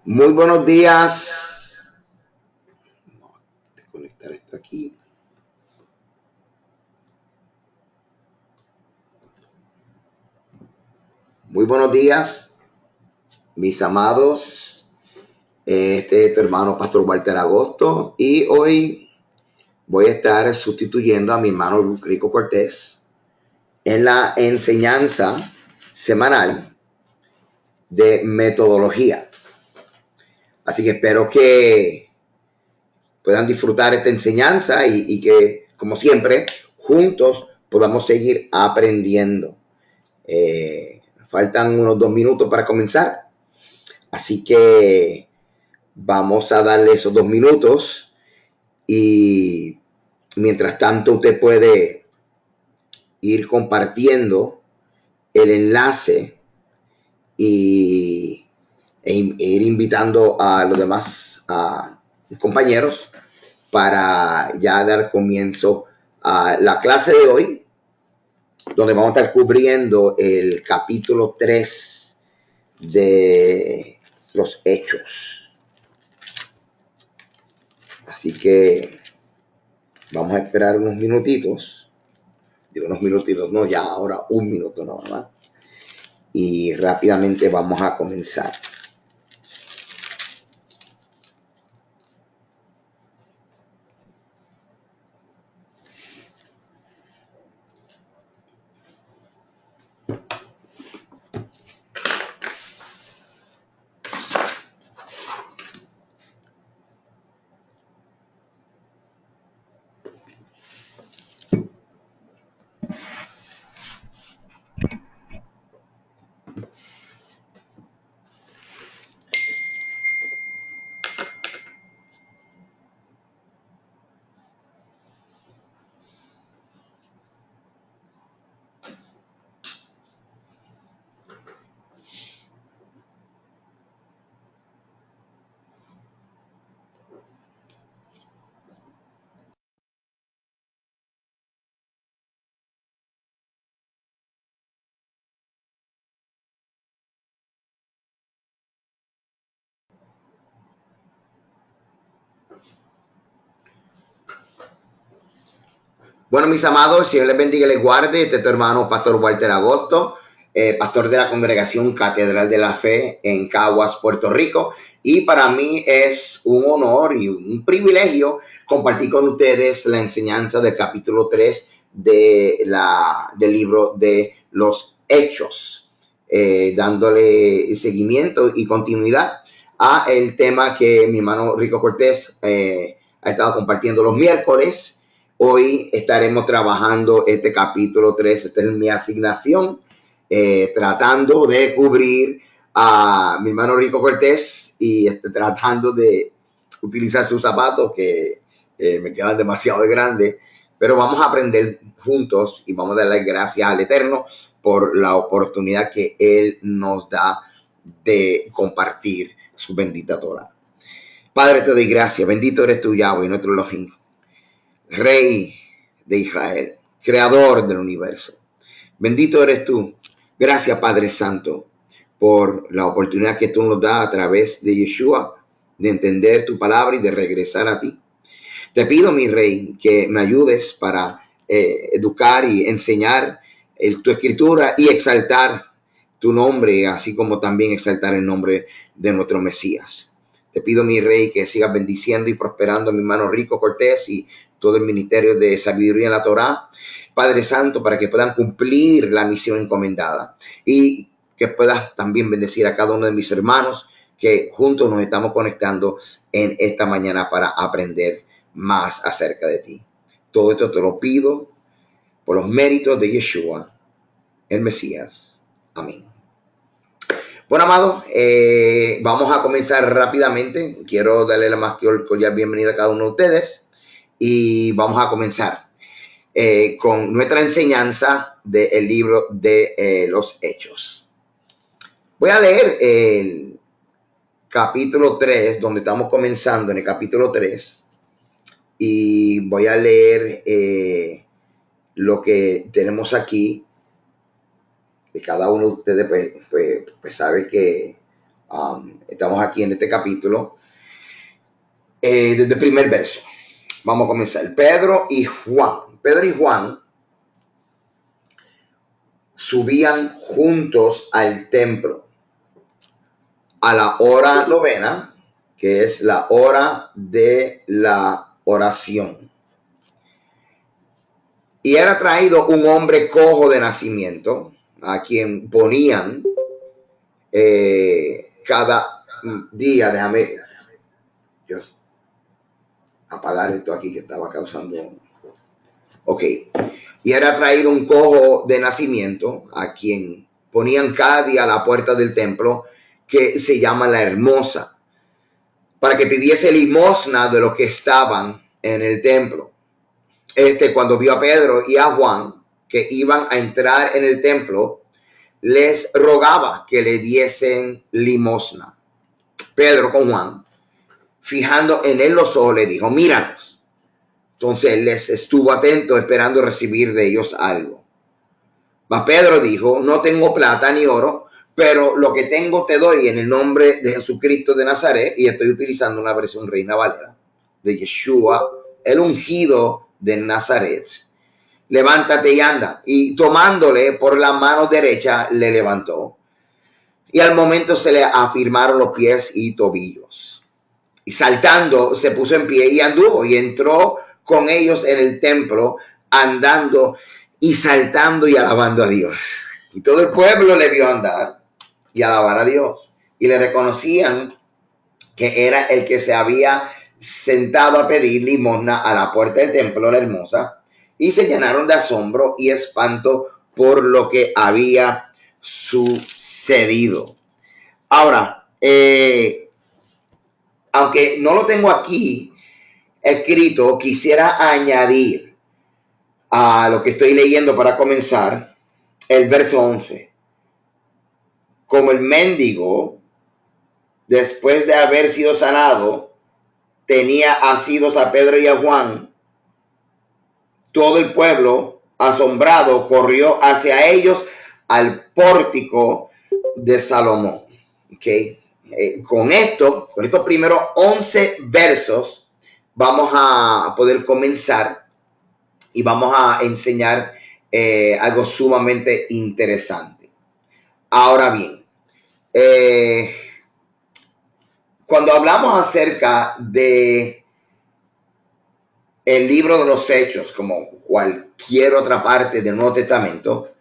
Muy buenos días. Vamos a desconectar esto aquí. Muy buenos días, mis amados. Este es tu hermano Pastor Walter Agosto y hoy voy a estar sustituyendo a mi hermano Rico Cortés en la enseñanza semanal de metodología. Así que espero que puedan disfrutar esta enseñanza y que, como siempre, juntos podamos seguir aprendiendo. Faltan unos 2 minutos para comenzar, así que vamos a darle esos 2 minutos y mientras tanto usted puede ir compartiendo el enlace e ir invitando a los demás compañeros para ya dar comienzo a la clase de hoy, donde vamos a estar cubriendo el capítulo 3 de los Hechos. Así que vamos a esperar unos minutitos. Digo unos minutitos, no, ya ahora 1 minuto nada más. Y rápidamente vamos a comenzar. Bueno, mis amados, el Señor les bendiga y les guarde. Este es tu hermano, Pastor Walter Agosto, pastor de la Congregación Catedral de la Fe en Caguas, Puerto Rico. Y para mí es un honor y un privilegio compartir con ustedes la enseñanza del capítulo 3 del libro de los Hechos, dándole seguimiento y continuidad a el tema que mi hermano Rico Cortés ha estado compartiendo los miércoles. Hoy estaremos trabajando este capítulo 3, esta es mi asignación, tratando de cubrir a mi hermano Rico Cortés y tratando de utilizar sus zapatos que me quedan demasiado grandes, pero vamos a aprender juntos y vamos a darle gracias al Eterno por la oportunidad que Él nos da de compartir su bendita Torah. Padre, te doy gracias, bendito eres tú, Yahweh, nuestro Elohim, Rey de Israel, creador del universo. Bendito eres tú. Gracias, Padre Santo, por la oportunidad que tú nos das a través de Yeshua de entender tu palabra y de regresar a ti. Te pido, mi Rey, que me ayudes para educar y enseñar tu escritura y exaltar tu nombre, así como también exaltar el nombre de nuestro Mesías. Te pido, mi Rey, que sigas bendiciendo y prosperando a mi hermano Rico Cortés y todo el ministerio de sabiduría en la Torá, Padre Santo, para que puedan cumplir la misión encomendada y que puedas también bendecir a cada uno de mis hermanos que juntos nos estamos conectando en esta mañana para aprender más acerca de ti. Todo esto te lo pido por los méritos de Yeshua, el Mesías. Amén. Bueno, amados, vamos a comenzar rápidamente. Quiero darle la más cordial bienvenida a cada uno de ustedes y vamos a comenzar con nuestra enseñanza del libro de los Hechos. Voy a leer el capítulo 3, donde estamos comenzando en el capítulo 3, y voy a leer lo que tenemos aquí, que cada uno de ustedes pues sabe que Estamos aquí en este capítulo, desde el primer verso. Vamos a comenzar. Pedro y Juan subían juntos al templo a la hora novena, que es la hora de la oración. Y era traído un hombre cojo de nacimiento, a quien ponían cada día. Déjame Dios, apagar esto aquí que estaba causando. Ok. Y era traído un cojo de nacimiento, a quien ponían cada día a la puerta del templo, que se llama La Hermosa, para que pidiese limosna de los que estaban en el templo. Cuando vio a Pedro y a Juan que iban a entrar en el templo, les rogaba que le diesen limosna. Pedro con Juan, fijando en él los ojos, le dijo: míranos. Entonces él les estuvo atento, esperando recibir de ellos algo. Mas Pedro dijo: no tengo plata ni oro, pero lo que tengo te doy, en el nombre de Jesucristo de Nazaret. Y estoy utilizando una versión Reina Valera, de Yeshua, el ungido de Nazaret. Levántate y anda. Y tomándole por la mano derecha, le levantó. Y al momento se le afirmaron los pies y tobillos. Y saltando se puso en pie y anduvo, y entró con ellos en el templo, andando y saltando y alabando a Dios. Y todo el pueblo le vio andar y alabar a Dios. Y le reconocían que era el que se había sentado a pedir limosna a la puerta del templo, La Hermosa. Y se llenaron de asombro y espanto por lo que había sucedido. Ahora, aunque no lo tengo aquí escrito, quisiera añadir a lo que estoy leyendo para comenzar el verso 11. Como el mendigo, después de haber sido sanado, tenía asidos a Pedro y a Juan, todo el pueblo, asombrado, corrió hacia ellos al pórtico de Salomón. Okay. Con estos primeros 11 versos, vamos a poder comenzar y vamos a enseñar algo sumamente interesante. Ahora bien, cuando hablamos acerca de el libro de los Hechos, como cualquier otra parte del Nuevo Testamento,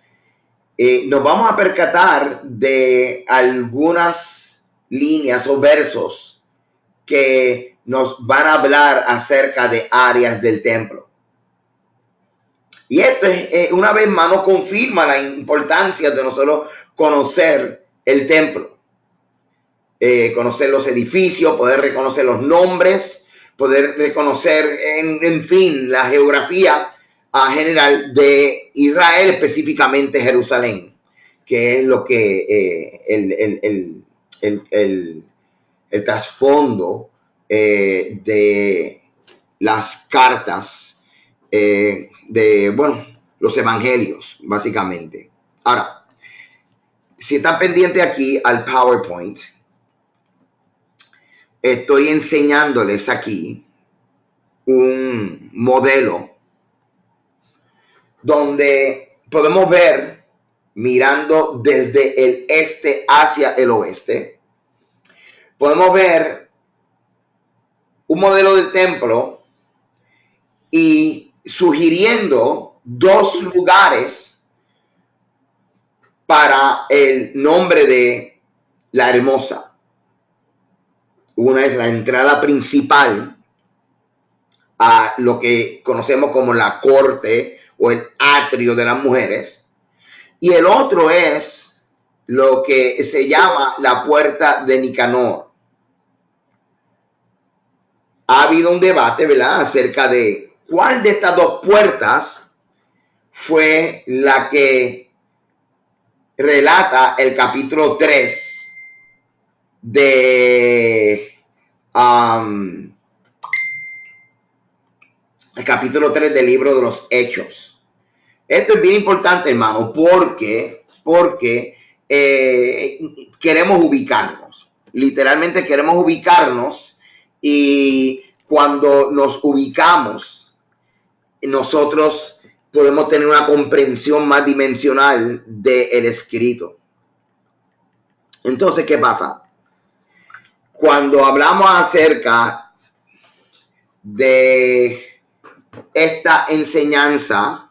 nos vamos a percatar de algunas líneas o versos que nos van a hablar acerca de áreas del templo. Y esto una vez más nos confirma la importancia de nosotros conocer el templo, conocer los edificios, poder reconocer los nombres, poder reconocer, en fin, la geografía general de Israel, específicamente Jerusalén, que es lo que el trasfondo de las cartas de los evangelios, básicamente. Ahora, si están pendientes aquí al PowerPoint, estoy enseñándoles aquí un modelo donde podemos ver, mirando desde el este hacia el oeste, podemos ver un modelo del templo y sugiriendo dos lugares para el nombre de La Hermosa. Una es la entrada principal a lo que conocemos como la corte o el atrio de las mujeres, y el otro es lo que se llama la puerta de Nicanor. Ha habido un debate, ¿verdad?, acerca de cuál de estas dos puertas fue la que relata el capítulo 3 de el capítulo 3 del libro de los Hechos. Esto es bien importante, hermano, porque queremos ubicarnos. literalmente queremos ubicarnos, y cuando nos ubicamos, nosotros podemos tener una comprensión más dimensional del escrito. Entonces, ¿qué pasa? Cuando hablamos acerca de esta enseñanza,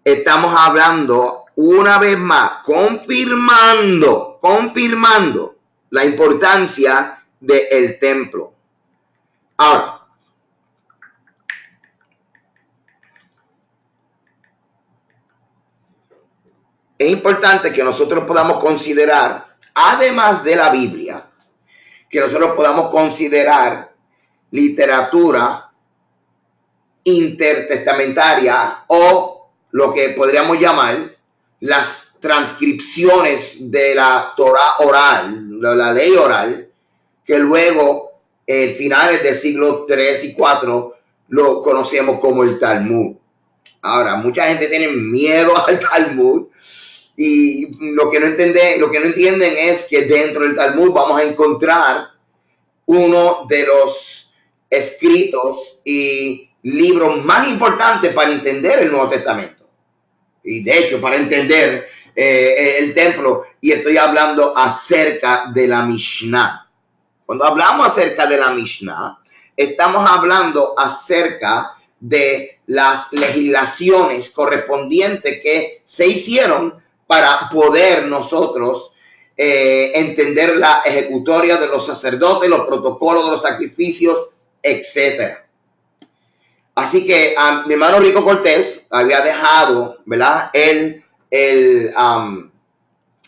estamos hablando una vez más, confirmando la importancia del templo. Ahora, es importante que nosotros podamos considerar, además de la Biblia, que nosotros podamos considerar literatura intertestamentaria, o lo que podríamos llamar las transcripciones de la Torah oral, de la ley oral, que luego en finales del siglo 3 y 4 lo conocemos como el Talmud. Ahora, mucha gente tiene miedo al Talmud, y lo que no entienden es que dentro del Talmud vamos a encontrar uno de los escritos y libros más importantes para entender el Nuevo Testamento, y de hecho para entender el templo. Y estoy hablando acerca de la Mishnah. Cuando hablamos acerca de la Mishnah, estamos hablando acerca de las legislaciones correspondientes que se hicieron para poder nosotros entender la ejecutoria de los sacerdotes, los protocolos de los sacrificios, etc. Así que mi hermano Rico Cortés había dejado, ¿verdad?,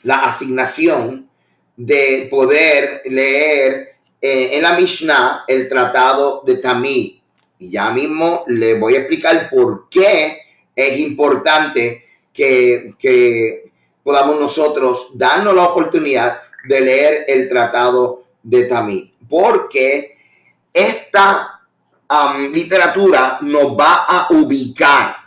la asignación de poder leer en la Mishnah el tratado de Tamid. Y ya mismo le voy a explicar por qué es importante que podamos nosotros darnos la oportunidad de leer el tratado de Tamid. Porque esta literatura nos va a ubicar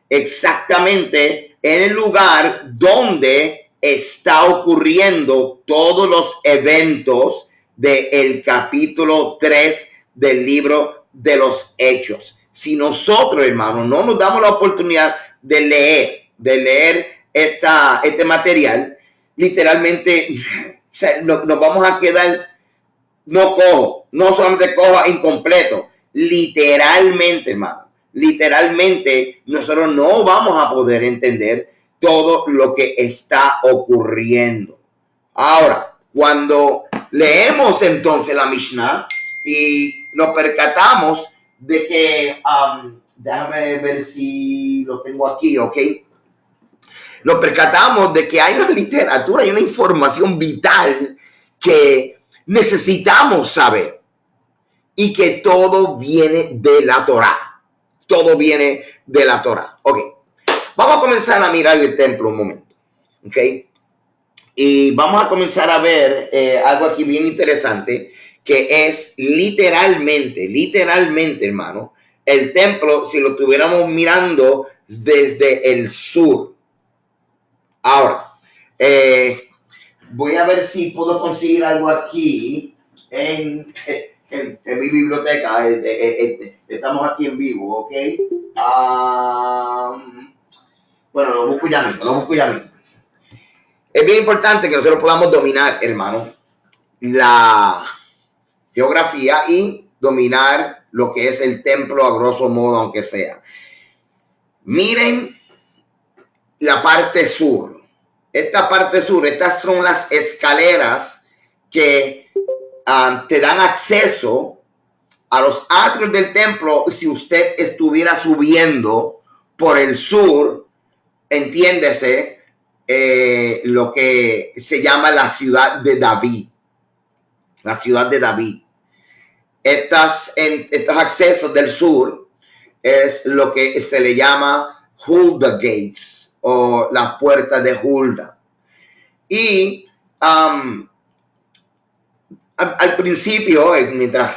exactamente en el lugar donde está ocurriendo todos los eventos del capítulo 3 del libro de los Hechos. Si nosotros, hermanos, no nos damos la oportunidad de leer este material, literalmente nos vamos a quedar no solamente cojo, incompleto, literalmente, hermano. Literalmente nosotros no vamos a poder entender todo lo que está ocurriendo. Ahora, cuando leemos entonces la Mishnah y nos percatamos de que, déjame ver si lo tengo aquí, ¿ok? Nos percatamos de que hay una literatura y una información vital que necesitamos saber, y que todo viene de la Torah. Todo viene de la Torah. Ok, vamos a comenzar a mirar el templo un momento, ok, y vamos a comenzar a ver algo aquí bien interesante, que es literalmente, hermano, el templo si lo estuviéramos mirando desde el sur. Ahora, voy a ver si puedo conseguir algo aquí en mi biblioteca. Estamos aquí en vivo, ¿ok? Bueno, lo busco ya mismo. Es bien importante que nosotros podamos dominar, hermano, la geografía y dominar lo que es el templo a grosso modo, aunque sea. Miren la parte sur. Esta parte sur, estas son las escaleras que te dan acceso a los atrios del templo. Si usted estuviera subiendo por el sur, entiéndese, lo que se llama la ciudad de David. La ciudad de David. Estos accesos del sur es lo que se le llama Huldah Gates, o las puertas de Huldah. Y al principio, mientras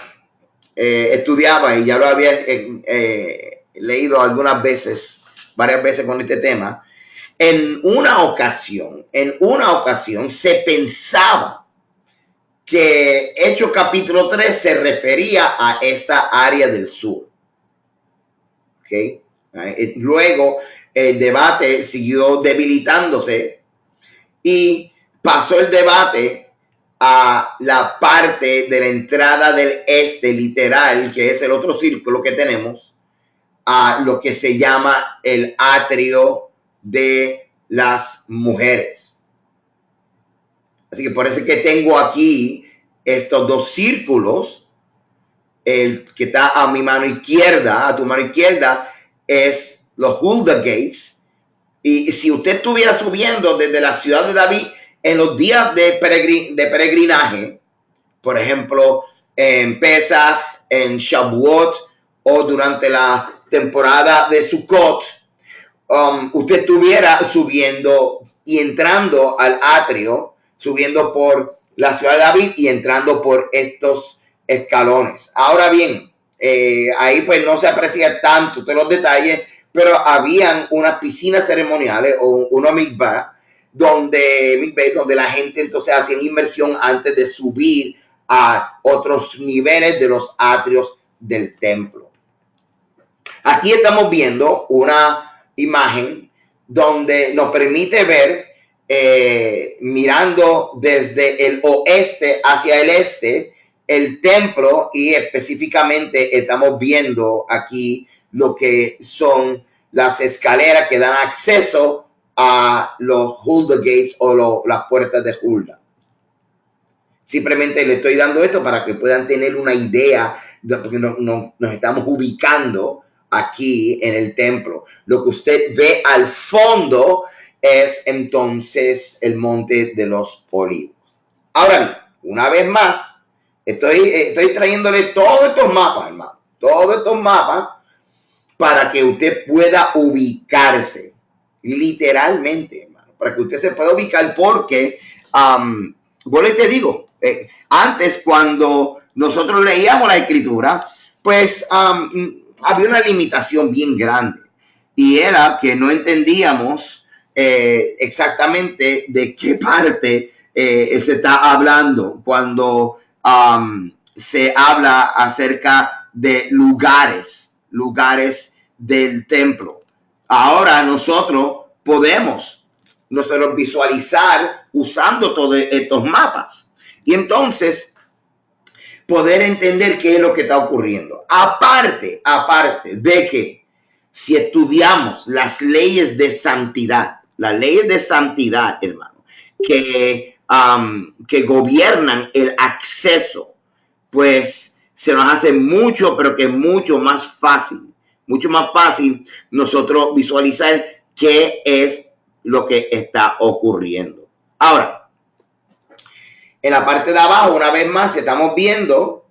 estudiaba, y ya lo había leído varias veces con este tema, En una ocasión se pensaba que Hechos capítulo 3 se refería a esta área del sur. ¿Okay? Luego el debate siguió debilitándose y pasó el debate a la parte de la entrada del este, literal, que es el otro círculo que tenemos, a lo que se llama el atrio de las mujeres. Así que por eso es que tengo aquí estos dos círculos. El que está a mi mano izquierda, a tu mano izquierda, es los Hulda Gates. Y si usted estuviera subiendo desde la ciudad de David en los días de peregrinaje, por ejemplo, en Pesach, en Shavuot o durante la temporada de Sukkot, usted estuviera subiendo y entrando al atrio, subiendo por la ciudad de David y entrando por estos escalones. Ahora bien, ahí pues no se aprecia tanto de los detalles, pero habían unas piscinas ceremoniales o una mikvah donde la gente entonces hacía inmersión antes de subir a otros niveles de los atrios del templo. Aquí estamos viendo una imagen donde nos permite ver, mirando desde el oeste hacia el este, el templo, y específicamente estamos viendo aquí lo que son las escaleras que dan acceso a los Hulda Gates o las puertas de Hulda. Simplemente le estoy dando esto para que puedan tener una idea de porque nos estamos ubicando aquí en el templo. Lo que usted ve al fondo es entonces el Monte de los Olivos. Ahora bien, una vez más, estoy trayéndole todos estos mapas, hermano. Todos estos mapas para que usted pueda ubicarse. Literalmente, hermano. Para que usted se pueda ubicar porque, bueno, te digo, antes cuando nosotros leíamos la escritura, pues había una limitación bien grande y era que no entendíamos exactamente de qué parte se está hablando cuando se habla acerca de lugares del templo. Ahora nosotros podemos visualizar usando todos estos mapas y entonces poder entender qué es lo que está ocurriendo. Aparte de que si estudiamos las leyes de santidad, hermano, que gobiernan el acceso, pues se nos hace mucho, pero que mucho más fácil nosotros visualizar qué es lo que está ocurriendo. Ahora, en la parte de abajo, una vez más, estamos viendo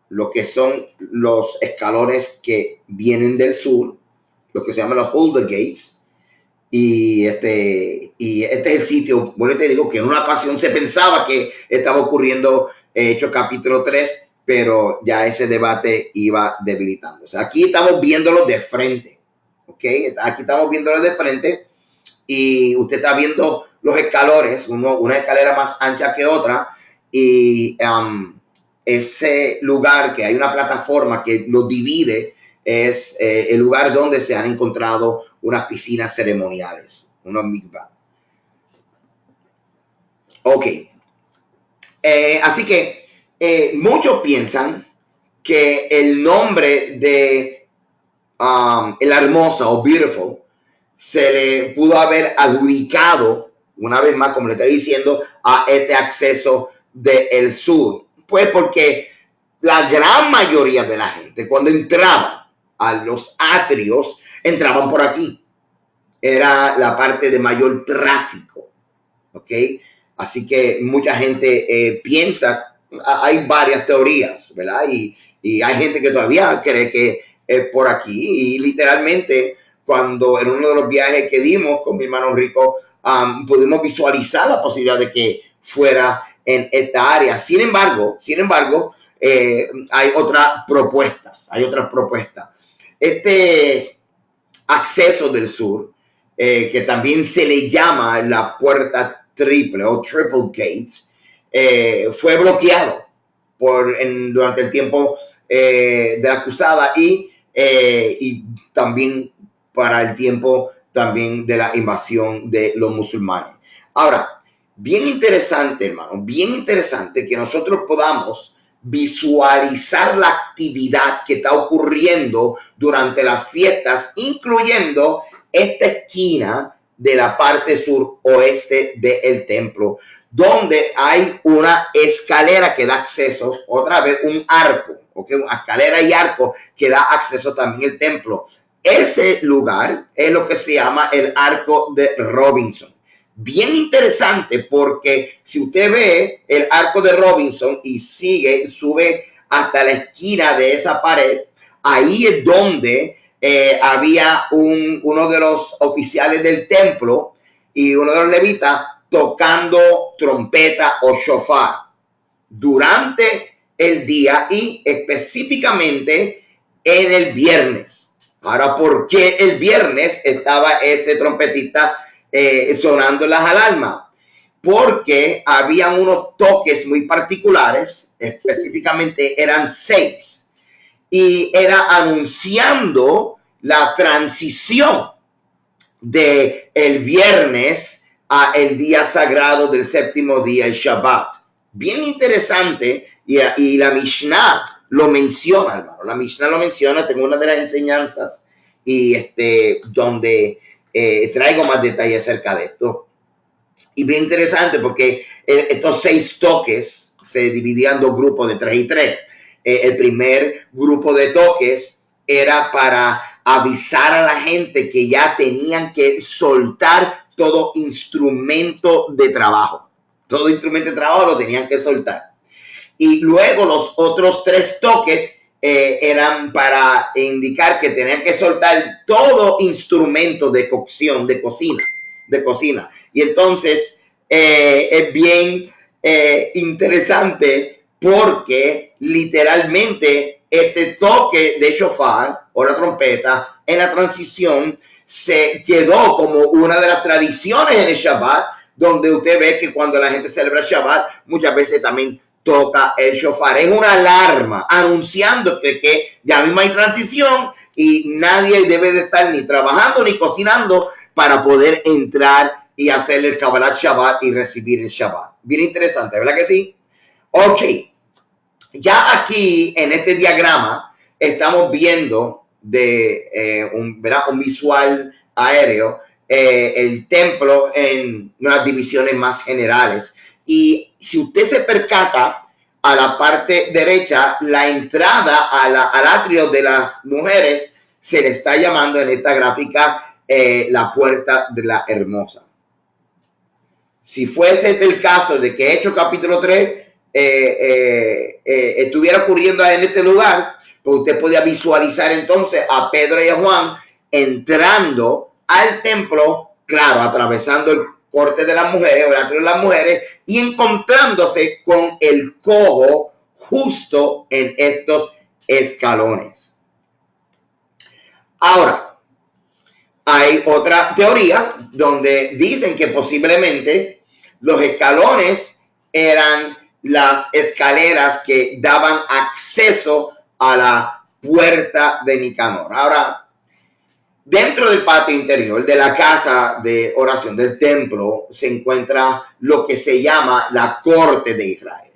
lo que son los escalones que vienen del sur, lo que se llaman los Hulda Gates. Y este es el sitio, bueno, te digo que en una ocasión se pensaba que estaba ocurriendo Hechos capítulo 3, pero ya ese debate iba debilitándose. Aquí estamos viéndolo de frente, ¿ok? Aquí estamos viéndolo de frente y usted está viendo los escalones, una escalera más ancha que otra y ese lugar que hay una plataforma que lo divide es el lugar donde se han encontrado unas piscinas ceremoniales, unos mikvah. Ok. Así que muchos piensan que el nombre de la hermosa o beautiful se le pudo haber adjudicado, una vez más, como le estoy diciendo, a este acceso del sur. Pues porque la gran mayoría de la gente, cuando entraba a los atrios, entraban por aquí. Era la parte de mayor tráfico, ¿ok? Así que mucha gente piensa, hay varias teorías, ¿verdad? Y hay gente que todavía cree que es por aquí. Y literalmente, cuando en uno de los viajes que dimos con mi hermano Rico, pudimos visualizar la posibilidad de que fuera en esta área. Sin embargo, hay otras propuestas. Este acceso del sur que también se le llama la puerta triple o triple gate, fue bloqueado durante el tiempo de la cruzada y también para el tiempo también de la invasión de los musulmanes. Ahora, bien interesante, hermano, bien interesante que nosotros podamos visualizar la actividad que está ocurriendo durante las fiestas, incluyendo esta esquina de la parte suroeste del templo, donde hay una escalera que da acceso, otra vez un arco, ¿okay? Una escalera y arco que da acceso también al templo. Ese lugar es lo que se llama el Arco de Robinson. Bien interesante porque si usted ve el Arco de Robinson y sube hasta la esquina de esa pared, ahí es donde había uno de los oficiales del templo y uno de los levitas tocando trompeta o shofar durante el día y específicamente en el viernes. Ahora, ¿por qué el viernes estaba ese trompetista sonando las alarmas? Porque habían unos toques muy particulares, específicamente eran 6, y era anunciando la transición de el viernes a el día sagrado del séptimo día, el Shabbat. Bien interesante, y la Mishnah lo menciona, hermano. La Mishnah lo menciona, tengo una de las enseñanzas y donde traigo más detalles acerca de esto. Y bien interesante porque estos 6 toques se dividían en 2 grupos de 3 y 3. El primer grupo de toques era para avisar a la gente que ya tenían que soltar todo instrumento de trabajo. Todo instrumento de trabajo lo tenían que soltar. Y luego los otros 3 toques eran para indicar que tenían que soltar todo instrumento de cocción, de cocina. Y entonces es bien interesante porque literalmente este toque de shofar o la trompeta en la transición se quedó como una de las tradiciones en el Shabbat, donde usted ve que cuando la gente celebra Shabbat muchas veces también toca el shofar. Es una alarma anunciando que ya mismo hay transición y nadie debe de estar ni trabajando ni cocinando para poder entrar y hacer el Kabbalat Shabbat y recibir el Shabbat. Bien interesante, ¿verdad que sí? Ok, ya aquí en este diagrama estamos viendo un visual aéreo, el templo en unas divisiones más generales. Y si usted se percata, a la parte derecha, la entrada al atrio de las mujeres se le está llamando en esta gráfica la puerta de la hermosa. Si fuese el caso de que Hechos capítulo 3 estuviera ocurriendo en este lugar, pues usted podía visualizar entonces a Pedro y a Juan entrando al templo, claro, atravesando el corte de las mujeres, el atrio de las mujeres, y encontrándose con el cojo justo en estos escalones. Ahora, hay otra teoría donde dicen que posiblemente los escalones eran las escaleras que daban acceso a la puerta de Nicanor. Ahora, dentro del patio interior de la casa de oración del templo se encuentra lo que se llama la corte de Israel.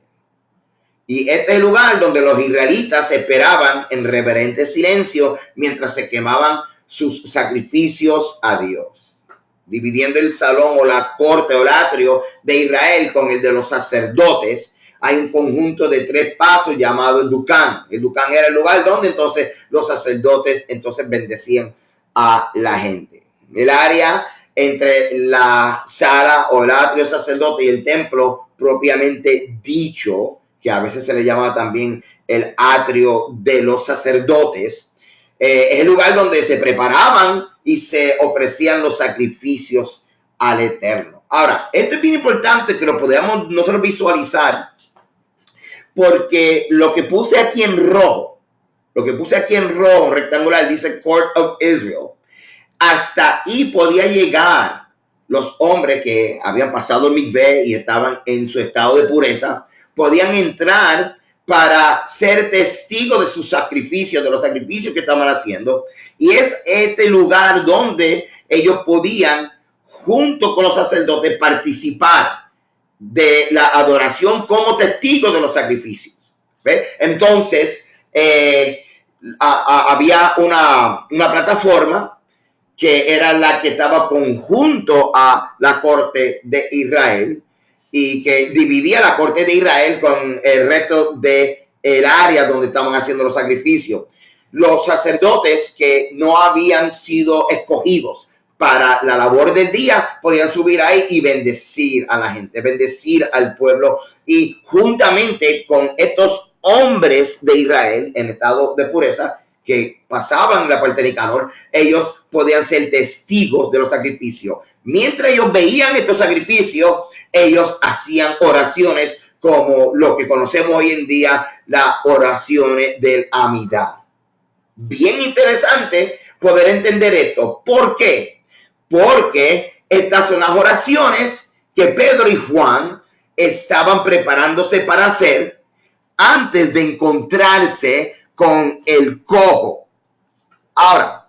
Y este es el lugar donde los israelitas esperaban en reverente silencio mientras se quemaban sus sacrificios a Dios, dividiendo el salón o la corte o el atrio de Israel con el de los sacerdotes. Hay un conjunto de 3 pasos llamado el Ducán. El Ducán era el lugar donde entonces los sacerdotes entonces bendecían a la gente. El área entre la sala o el atrio sacerdote y el templo propiamente dicho, que a veces se le llama también el atrio de los sacerdotes, es el lugar donde se preparaban y se ofrecían los sacrificios al Eterno. Ahora, esto es bien importante que lo podamos nosotros visualizar, porque lo que puse aquí en rojo, rectangular, dice Court of Israel. hasta ahí podía llegar los hombres que habían pasado el mikvé y estaban en su estado de pureza, podían entrar para ser testigos de sus sacrificios, de los sacrificios que estaban haciendo. Y es este lugar donde ellos podían, junto con los sacerdotes, participar de la adoración como testigos de los sacrificios. ¿Ve? Entonces, había una plataforma que era la que estaba conjunto a la corte de Israel y que dividía la corte de Israel con el resto de el área donde estaban haciendo los sacrificios. Los sacerdotes que no habían sido escogidos para la labor del día podían subir ahí y bendecir a la gente, bendecir al pueblo, y juntamente con estos hombres de Israel en estado de pureza que pasaban la puerta de Nicanor, ellos podían ser testigos de los sacrificios. Mientras ellos veían estos sacrificios, ellos hacían oraciones como lo que conocemos hoy en día, las oraciones del Amidah. Bien interesante poder entender esto. ¿Por qué? Porque estas son las oraciones que Pedro y Juan estaban preparándose para hacer antes de encontrarse con el cojo. Ahora,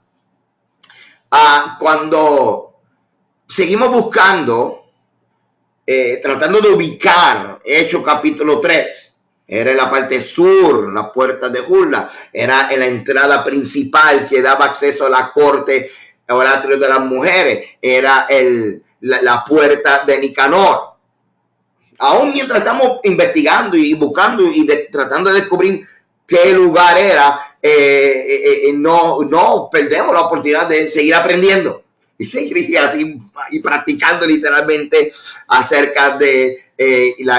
cuando seguimos buscando, tratando de ubicar Hechos capítulo 3, era en la parte sur, la puerta de Jula, era en la entrada principal que daba acceso a la corte, al atrio de las mujeres, era la puerta de Nicanor. Aún mientras estamos investigando y buscando y tratando de descubrir qué lugar era, no perdemos la oportunidad de seguir aprendiendo y seguir así y practicando literalmente acerca de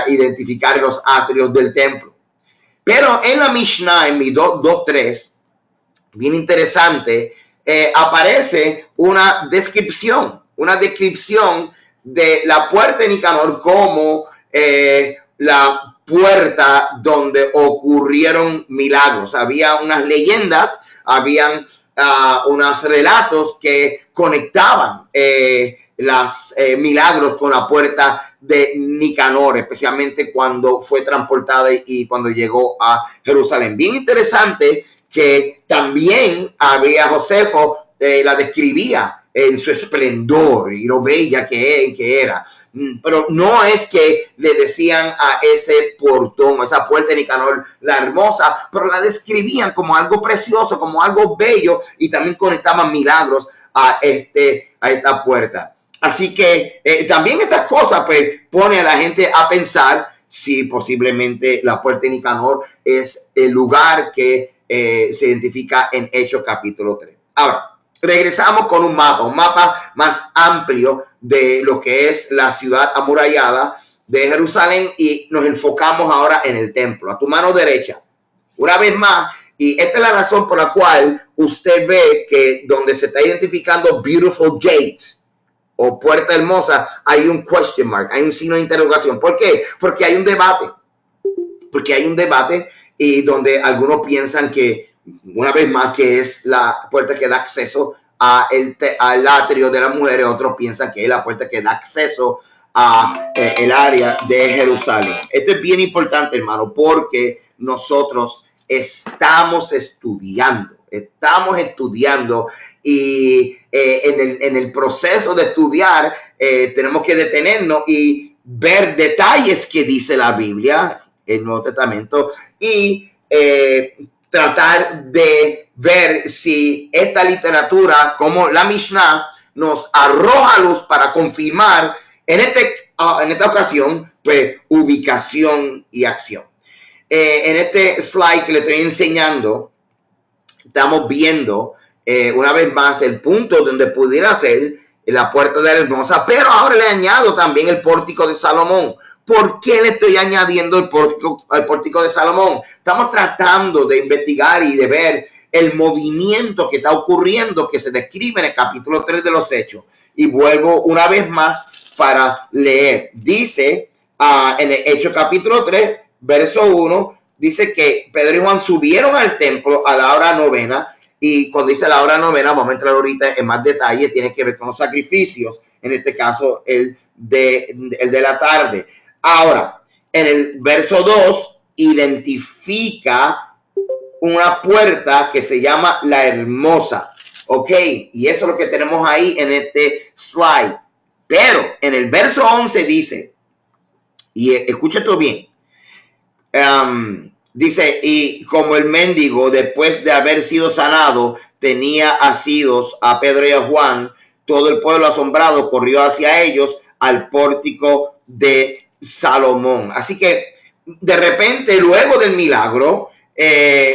identificar los atrios del templo. Pero en la Mishnah, en mi 2.3, bien interesante, aparece una descripción de la puerta de Nicanor como la puerta donde ocurrieron milagros. Había unas leyendas, habían unos relatos que conectaban los milagros con la puerta de Nicanor, especialmente cuando fue transportada y cuando llegó a Jerusalén. Bien interesante que también había Josefo, la describía en su esplendor y lo bella que era. Pero no es que le decían a ese portón, a esa puerta de Nicanor, la hermosa, pero la describían como algo precioso, como algo bello, y también conectaban milagros a esta puerta. Así que también estas cosas pues pone a la gente a pensar si posiblemente la puerta de Nicanor es el lugar que se identifica en Hechos capítulo 3. Ahora, regresamos con un mapa más amplio de lo que es la ciudad amurallada de Jerusalén, y nos enfocamos ahora en el templo. A tu mano derecha, una vez más, y esta es la razón por la cual usted ve que donde se está identificando Beautiful Gates o puerta hermosa, hay un question mark, hay un signo de interrogación. ¿Por qué? Porque hay un debate. Y donde algunos piensan que, una vez más, que es la puerta que da acceso al atrio de las mujeres, otros piensan que es la puerta que da acceso a el área de Jerusalén. Esto es bien importante, hermano, porque nosotros estamos estudiando y en el proceso de estudiar tenemos que detenernos y ver detalles que dice la Biblia, el Nuevo Testamento, y tratar de ver si esta literatura, como la Mishnah, nos arroja luz para confirmar en esta ocasión, pues, ubicación y acción. En este slide que le estoy enseñando, estamos viendo una vez más el punto donde pudiera ser la puerta de la hermosa, pero ahora le añado también el pórtico de Salomón. ¿Por qué le estoy añadiendo el pórtico de Salomón? Estamos tratando de investigar y de ver el movimiento que está ocurriendo, que se describe en el capítulo 3 de los Hechos. Y vuelvo una vez más para leer. Dice en el Hechos capítulo 3, verso 1, dice que Pedro y Juan subieron al templo a la hora novena Y cuando dice la hora novena, vamos a entrar ahorita en más detalle, tiene que ver con los sacrificios, en este caso el de la tarde. Ahora, en el verso 2, identifica una puerta que se llama la hermosa. Ok, y eso es lo que tenemos ahí en este slide. Pero en el verso 11 dice, y escucha todo bien, dice, y como el mendigo después de haber sido sanado tenía asidos a Pedro y a Juan, todo el pueblo asombrado corrió hacia ellos al pórtico de Salomón. Así que de repente, luego del milagro,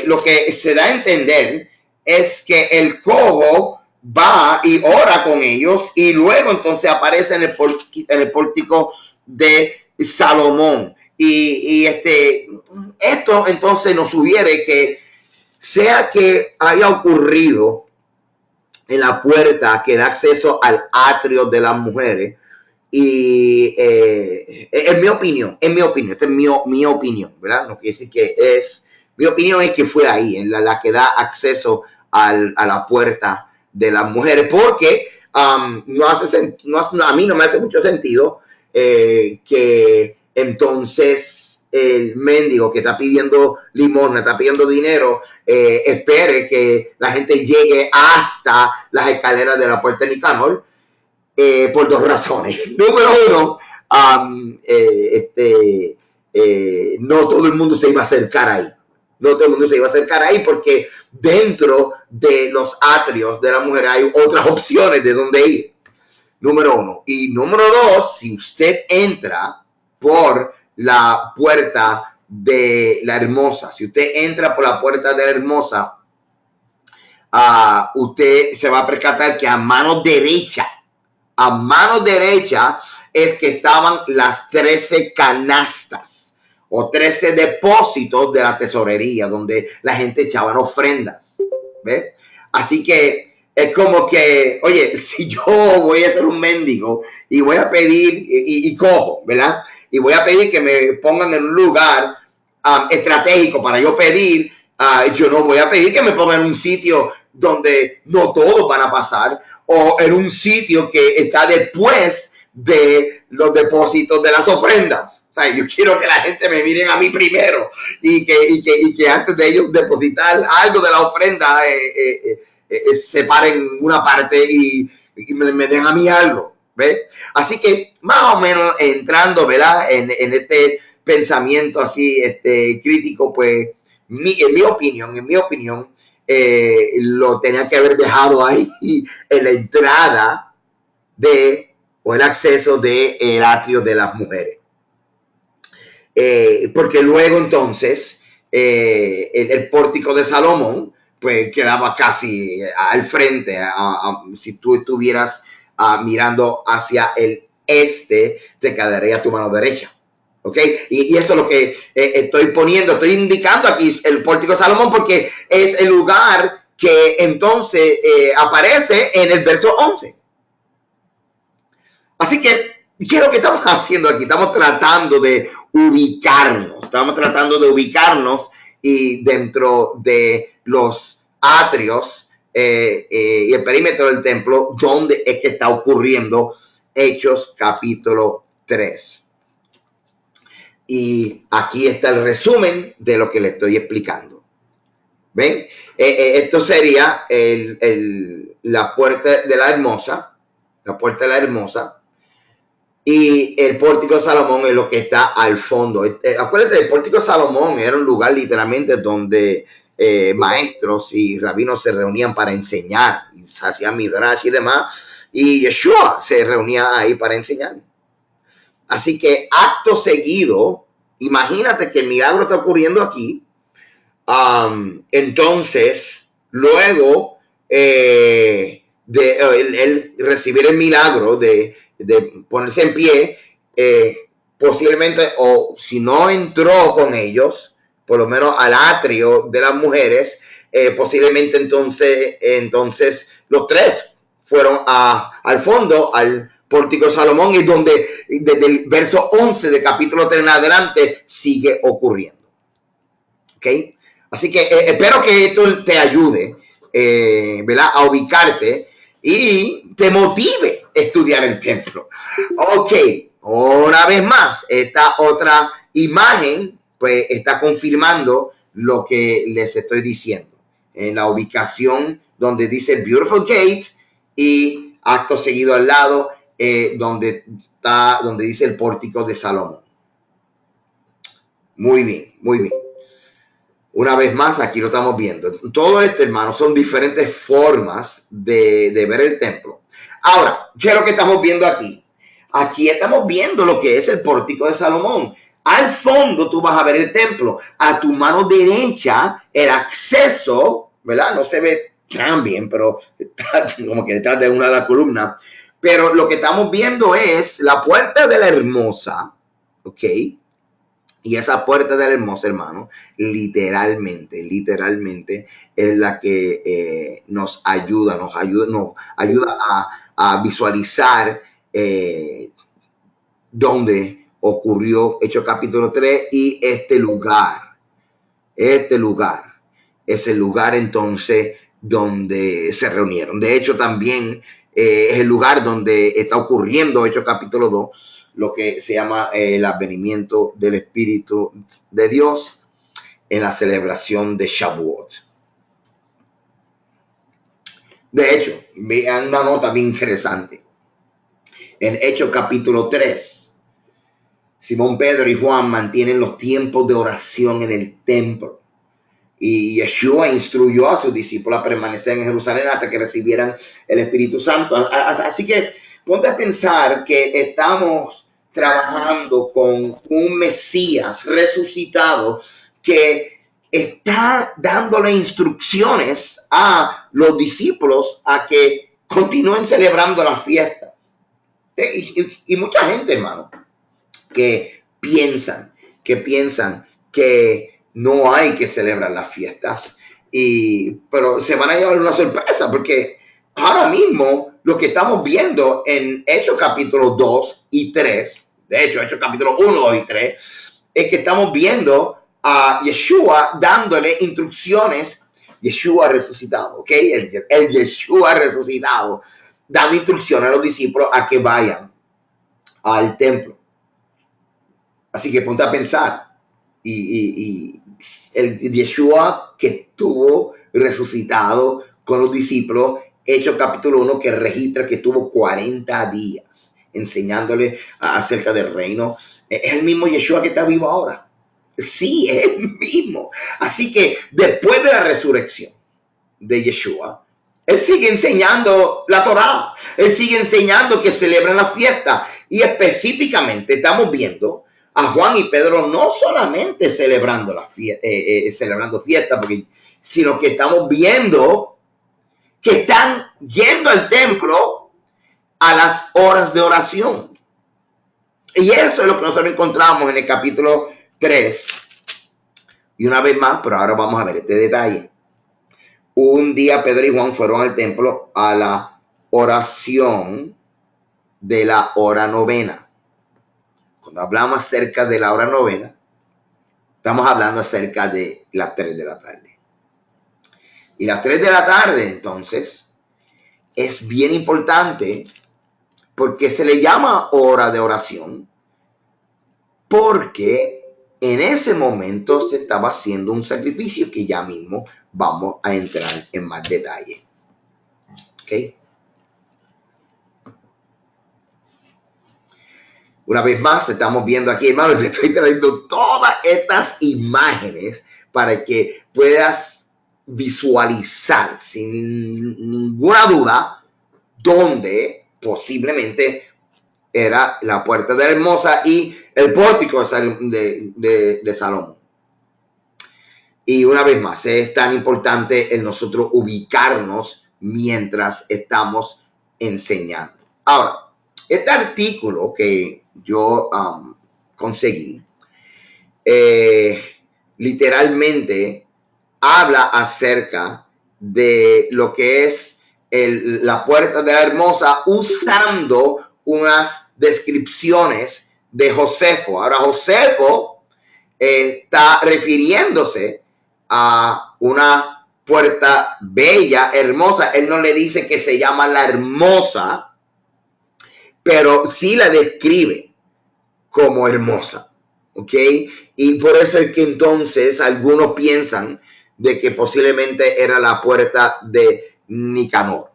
lo que se da a entender es que el cojo va y ora con ellos y luego entonces aparece en el pórtico de Salomón. Y esto entonces nos sugiere que sea que haya ocurrido en la puerta que da acceso al atrio de las mujeres, y en mi opinión, esta es mi opinión, ¿verdad? No quiere decir que es, mi opinión es que fue ahí, en la que da acceso a la puerta de las mujeres, porque a mí no me hace mucho sentido que entonces el mendigo que está pidiendo limosna, está pidiendo dinero, espere que la gente llegue hasta las escaleras de la puerta de Nicanor, por dos razones. Número uno, no todo el mundo se iba a acercar ahí. No todo el mundo se iba a acercar ahí porque dentro de los atrios de la mujer hay otras opciones de dónde ir. Número uno. Y número dos, si usted entra por la puerta de la hermosa, si usted entra por la puerta de la hermosa, usted se va a percatar que a mano derecha es que estaban las 13 canastas o 13 depósitos de la tesorería donde la gente echaba ofrendas. ¿Ve? Así que es como que, oye, si yo voy a ser un mendigo y voy a pedir y cojo, ¿verdad? Y voy a pedir que me pongan en un lugar estratégico para yo pedir, yo no voy a pedir que me pongan en un sitio donde no todos van a pasar, o en un sitio que está después de los depósitos de las ofrendas. O sea, yo quiero que la gente me miren a mí primero y que antes de ellos depositar algo de la ofrenda, separen una parte y me den a mí algo. ¿Ves? Así que más o menos entrando, ¿verdad? En este pensamiento así crítico, pues en mi opinión, lo tenía que haber dejado ahí en la entrada o el acceso del atrio de las mujeres. Porque luego entonces el pórtico de Salomón pues quedaba casi al frente, si tú estuvieras mirando hacia el este, te quedaría tu mano derecha. ¿Ok? Y eso es lo que estoy indicando aquí, el pórtico de Salomón, porque es el lugar que entonces aparece en el verso 11. Así que, ¿qué es lo que estamos haciendo aquí? Estamos tratando de ubicarnos y dentro de los atrios y el perímetro del templo, donde es que está ocurriendo Hechos capítulo 3. Y aquí está el resumen de lo que le estoy explicando. ¿Ven? Esto sería la puerta de la hermosa. La puerta de la hermosa. Y el pórtico de Salomón es lo que está al fondo. Acuérdense, el pórtico de Salomón era un lugar literalmente donde maestros y rabinos se reunían para enseñar. Y se hacían midrash y demás. Y Yeshua se reunía ahí para enseñar. Así que acto seguido, imagínate que el milagro está ocurriendo aquí. Entonces, luego de él recibir el milagro de ponerse en pie, posiblemente, o si no entró con ellos, por lo menos al atrio de las mujeres, posiblemente entonces los tres fueron al fondo, al pórtico de Salomón, y donde desde el verso 11 de capítulo 3 en adelante sigue ocurriendo. ¿Ok? Así que espero que esto te ayude ¿verdad? A ubicarte y te motive a estudiar el templo. Ok, una vez más, esta otra imagen pues está confirmando lo que les estoy diciendo. En la ubicación donde dice Beautiful Gates y acto seguido al lado donde dice el pórtico de Salomón. Muy bien, muy bien. Una vez más, aquí lo estamos viendo. Todo esto, hermanos, son diferentes formas de ver el templo. Ahora, ¿qué es lo que estamos viendo aquí? Aquí estamos viendo lo que es el pórtico de Salomón. Al fondo tú vas a ver el templo. A tu mano derecha, el acceso, ¿verdad? No se ve tan bien, pero está como que detrás de una de las columnas. Pero lo que estamos viendo es la puerta de la hermosa, ¿ok? Y esa puerta de la hermosa, hermano, literalmente es la que nos ayuda a visualizar dónde ocurrió Hechos capítulo 3 y este lugar es el lugar entonces donde se reunieron. De hecho, también es el lugar donde está ocurriendo Hechos capítulo 2, lo que se llama el advenimiento del Espíritu de Dios en la celebración de Shavuot. De hecho, vean una nota bien interesante. En Hechos capítulo 3, Simón Pedro y Juan mantienen los tiempos de oración en el templo. Y Yeshua instruyó a sus discípulos a permanecer en Jerusalén hasta que recibieran el Espíritu Santo. Así que ponte a pensar que estamos trabajando con un Mesías resucitado que está dándole instrucciones a los discípulos a que continúen celebrando las fiestas. Y mucha gente, hermano, que piensan que no hay que celebrar las fiestas, pero se van a llevar una sorpresa porque ahora mismo lo que estamos viendo en Hechos capítulo 2 y 3, de hecho Hechos capítulo 1, 2 y 3, es que estamos viendo a Yeshua dándole instrucciones, Yeshua resucitado, ¿ok? El Yeshua resucitado, dando instrucciones a los discípulos a que vayan al templo. Así que ponte a pensar, y el Yeshua que estuvo resucitado con los discípulos, Hechos capítulo 1, que registra que estuvo 40 días enseñándole acerca del reino, es el mismo Yeshua que está vivo ahora. Sí, es el mismo. Así que después de la resurrección de Yeshua, él sigue enseñando la Torá, él sigue enseñando que celebran la fiesta, y específicamente estamos viendo a Juan y Pedro no solamente celebrando la celebrando fiesta, sino que estamos viendo que están yendo al templo a las horas de oración. Y eso es lo que nosotros encontramos en el capítulo 3. Y una vez más, pero ahora vamos a ver este detalle. Un día Pedro y Juan fueron al templo a la oración de la hora novena. Cuando hablamos acerca de la hora novena, estamos hablando acerca de las 3 de la tarde. Y las 3 de la tarde, entonces, es bien importante porque se le llama hora de oración, porque en ese momento se estaba haciendo un sacrificio que ya mismo vamos a entrar en más detalle. ¿Ok? Una vez más, estamos viendo aquí, hermanos, estoy trayendo todas estas imágenes para que puedas visualizar sin ninguna duda dónde posiblemente era la puerta de la hermosa y el pórtico de Salomón. Y una vez más, es tan importante en nosotros ubicarnos mientras estamos enseñando. Ahora, este artículo que yo conseguí, literalmente habla acerca de lo que es la puerta de la hermosa usando unas descripciones de Josefo. Ahora, Josefo está refiriéndose a una puerta bella, hermosa. Él no le dice que se llama la hermosa, pero sí la describe como hermosa, ¿ok? Y por eso es que entonces algunos piensan de que posiblemente era la puerta de Nicanor.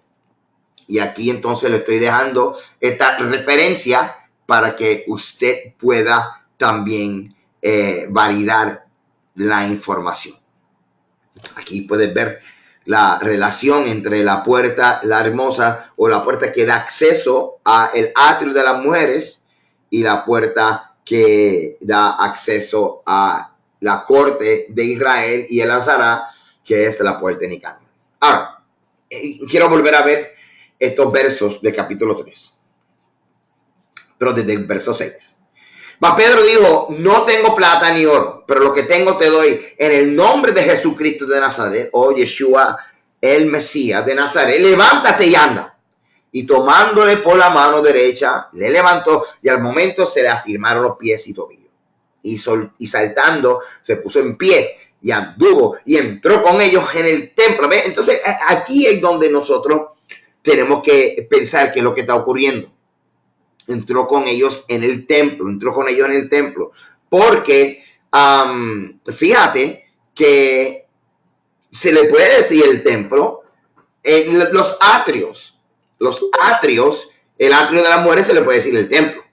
Y aquí entonces le estoy dejando esta referencia para que usted pueda también validar la información. Aquí puedes ver la relación entre la puerta, la hermosa, o la puerta que da acceso al atrio de las mujeres, y la puerta que da acceso a la corte de Israel y el Azará, que es la puerta de Nicanor. Ahora, quiero volver a ver estos versos de capítulo 3, pero desde el verso 6. Mas Pedro dijo: no tengo plata ni oro, pero lo que tengo te doy. En el nombre de Jesucristo de Nazaret, o Yeshua, el Mesías de Nazaret, levántate y anda. Y tomándole por la mano derecha, le levantó, y al momento se le afirmaron los pies y tobillos. Y saltando, se puso en pie y anduvo y entró con ellos en el templo. ¿Ves? Entonces aquí es donde nosotros tenemos que pensar qué es lo que está ocurriendo. Entró con ellos en el templo, porque fíjate que se le puede decir el templo, los atrios, el atrio de las mujeres se le puede decir el templo,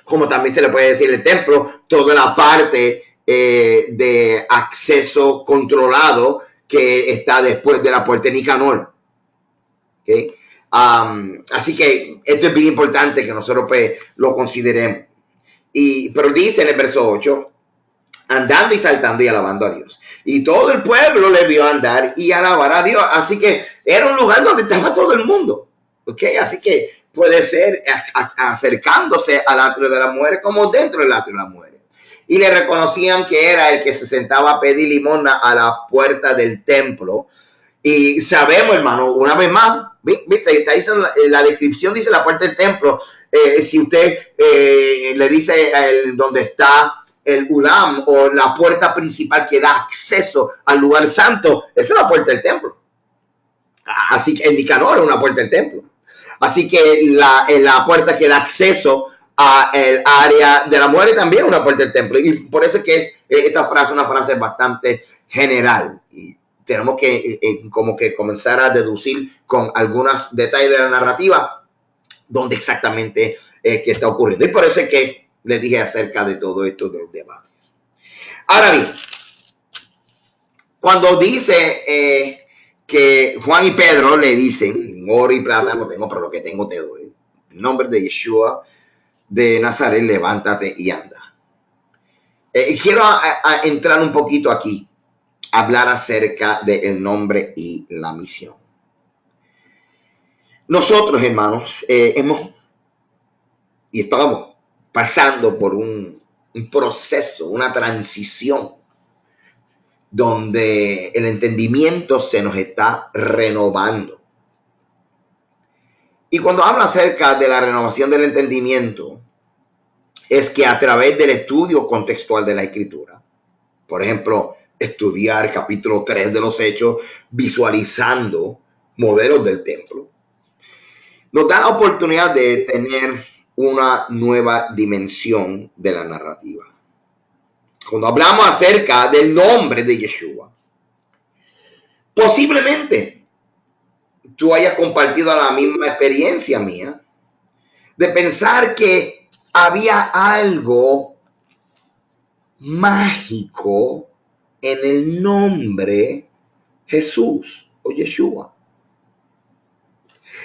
como también se le puede decir el templo, toda la parte de acceso controlado que está después de la puerta de Nicanor. ¿Okay? Así que esto es bien importante que nosotros pues lo consideremos. Pero dice en el verso 8, andando y saltando y alabando a Dios. Y todo el pueblo le vio andar y alabar a Dios. Así que era un lugar donde estaba todo el mundo. ¿Okay? Así que puede ser acercándose al atrio de las mujeres como dentro del atrio de las mujeres. Y le reconocían que era el que se sentaba a pedir limosna a la puerta del templo. Y sabemos, hermano, una vez más, ¿viste? Está diciendo, la descripción dice la puerta del templo. Si usted le dice donde está el Ulam, o la puerta principal que da acceso al lugar santo, es una puerta del templo. Así que el Nicanor es una puerta del templo. Así que la puerta que da acceso al área de la mujer también es una puerta del templo. Y por eso es que esta frase es una frase bastante general. Y tenemos que como que comenzar a deducir con algunos detalles de la narrativa donde exactamente qué está ocurriendo. Y por eso es que les dije acerca de todo esto de los debates. Ahora bien, cuando dice que Juan y Pedro le dicen: oro y plata no tengo, pero lo que tengo te doy. En nombre de Yeshua de Nazaret, levántate y anda. Quiero entrar un poquito aquí, hablar acerca del nombre y la misión. Nosotros, hermanos, estamos pasando por un proceso, una transición, donde el entendimiento se nos está renovando. Y cuando hablo acerca de la renovación del entendimiento, es que a través del estudio contextual de la Escritura, por ejemplo, estudiar capítulo 3 de los Hechos, visualizando modelos del templo, nos da la oportunidad de tener una nueva dimensión de la narrativa. Cuando hablamos acerca del nombre de Yeshua, posiblemente tú hayas compartido la misma experiencia mía de pensar que había algo mágico en el nombre Jesús o Yeshua.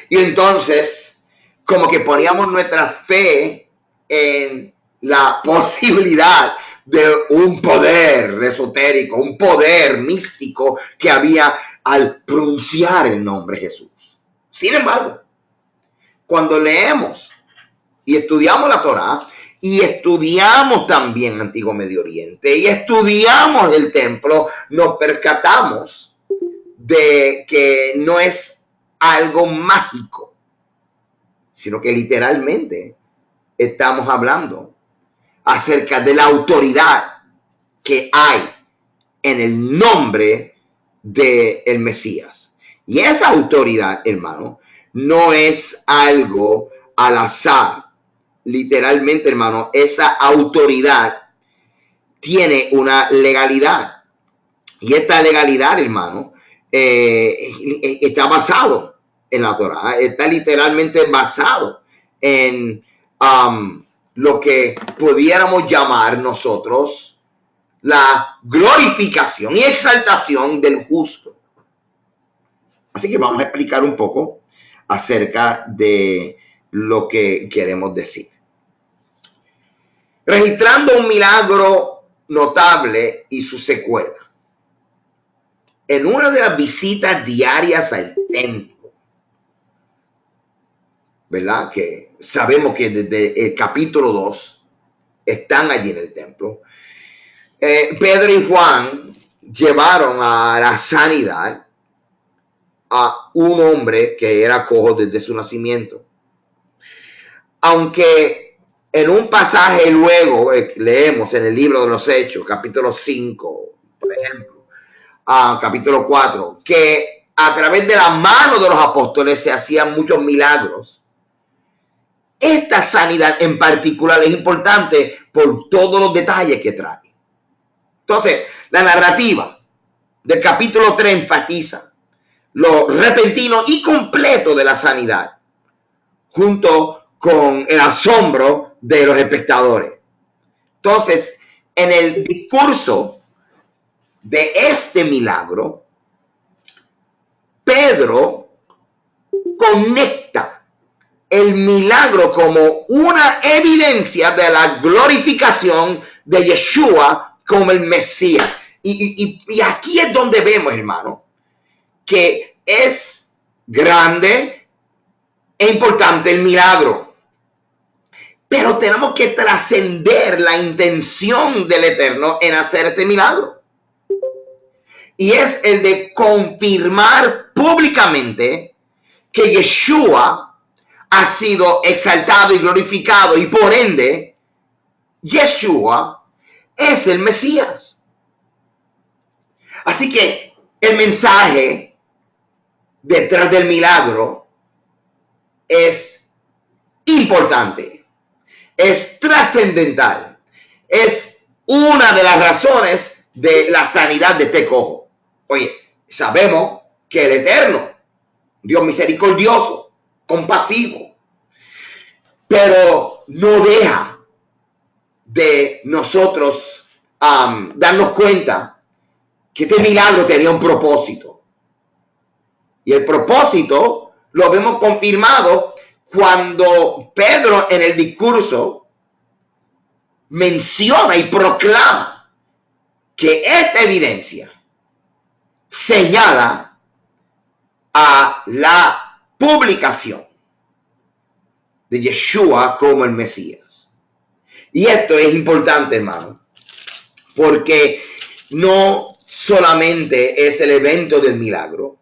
Y entonces, como que poníamos nuestra fe en la posibilidad de un poder esotérico, un poder místico que había al pronunciar el nombre Jesús. Sin embargo, cuando leemos y estudiamos la Torá, y estudiamos también Antiguo Medio Oriente, y estudiamos el templo, nos percatamos de que no es algo mágico, sino que literalmente estamos hablando acerca de la autoridad que hay en el nombre del Mesías. Y esa autoridad, hermano, no es algo al azar. Literalmente, hermano, esa autoridad tiene una legalidad. Y esta legalidad, hermano, está basado en la Torah. Está literalmente basado en lo que pudiéramos llamar nosotros la glorificación y exaltación del justo. Así que vamos a explicar un poco acerca de lo que queremos decir. Registrando un milagro notable y su secuela. En una de las visitas diarias al templo, ¿verdad? Que sabemos que desde el capítulo 2 están allí en el templo. Pedro y Juan llevaron a la sanidad a un hombre que era cojo desde su nacimiento. Aunque en un pasaje luego leemos en el libro de los Hechos, capítulo 5, por ejemplo, capítulo 4, que a través de la mano de los apóstoles se hacían muchos milagros. Esta sanidad en particular es importante por todos los detalles que trae. Entonces, la narrativa del capítulo 3 enfatiza lo repentino y completo de la sanidad, junto con el asombro de los espectadores. Entonces, en el discurso de este milagro, Pedro conecta el milagro como una evidencia de la glorificación de Yeshua como el Mesías. Y aquí es donde vemos, hermano, que es grande e importante el milagro. Pero tenemos que trascender la intención del Eterno en hacer este milagro. Y es el de confirmar públicamente que Yeshua ha sido exaltado y glorificado, y por ende, Yeshua es el Mesías. Así que el mensaje detrás del milagro es importante, es trascendental, es una de las razones de la sanidad de este cojo. Oye, sabemos que el Eterno, Dios misericordioso, compasivo, pero no deja de nosotros darnos cuenta que este milagro tenía un propósito. Y el propósito lo vemos confirmado cuando Pedro en el discurso menciona y proclama que esta evidencia señala a la publicación de Yeshua como el Mesías. Y esto es importante, hermano, porque no solamente es el evento del milagro,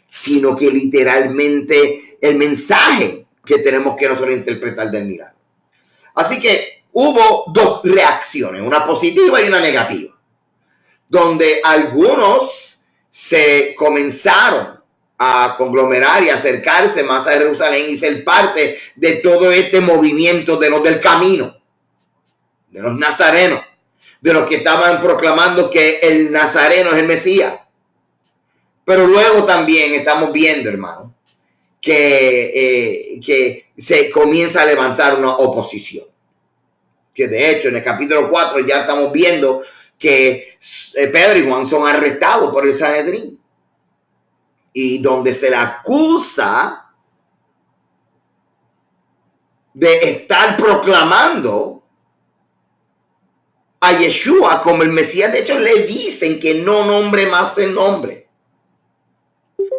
sino que literalmente el mensaje que tenemos que nosotros interpretar del milagro. Así que hubo dos reacciones, una positiva y una negativa, donde algunos se comenzaron a conglomerar y acercarse más a Jerusalén y ser parte de todo este movimiento de los del camino, de los nazarenos, de los que estaban proclamando que el nazareno es el Mesías. Pero luego también estamos viendo, hermano, que se comienza a levantar una oposición. Que de hecho en el capítulo 4 ya estamos viendo que Pedro y Juan son arrestados por el Sanedrín. Y donde se le acusa de estar proclamando a Yeshua como el Mesías. De hecho, le dicen que no nombre más el nombre.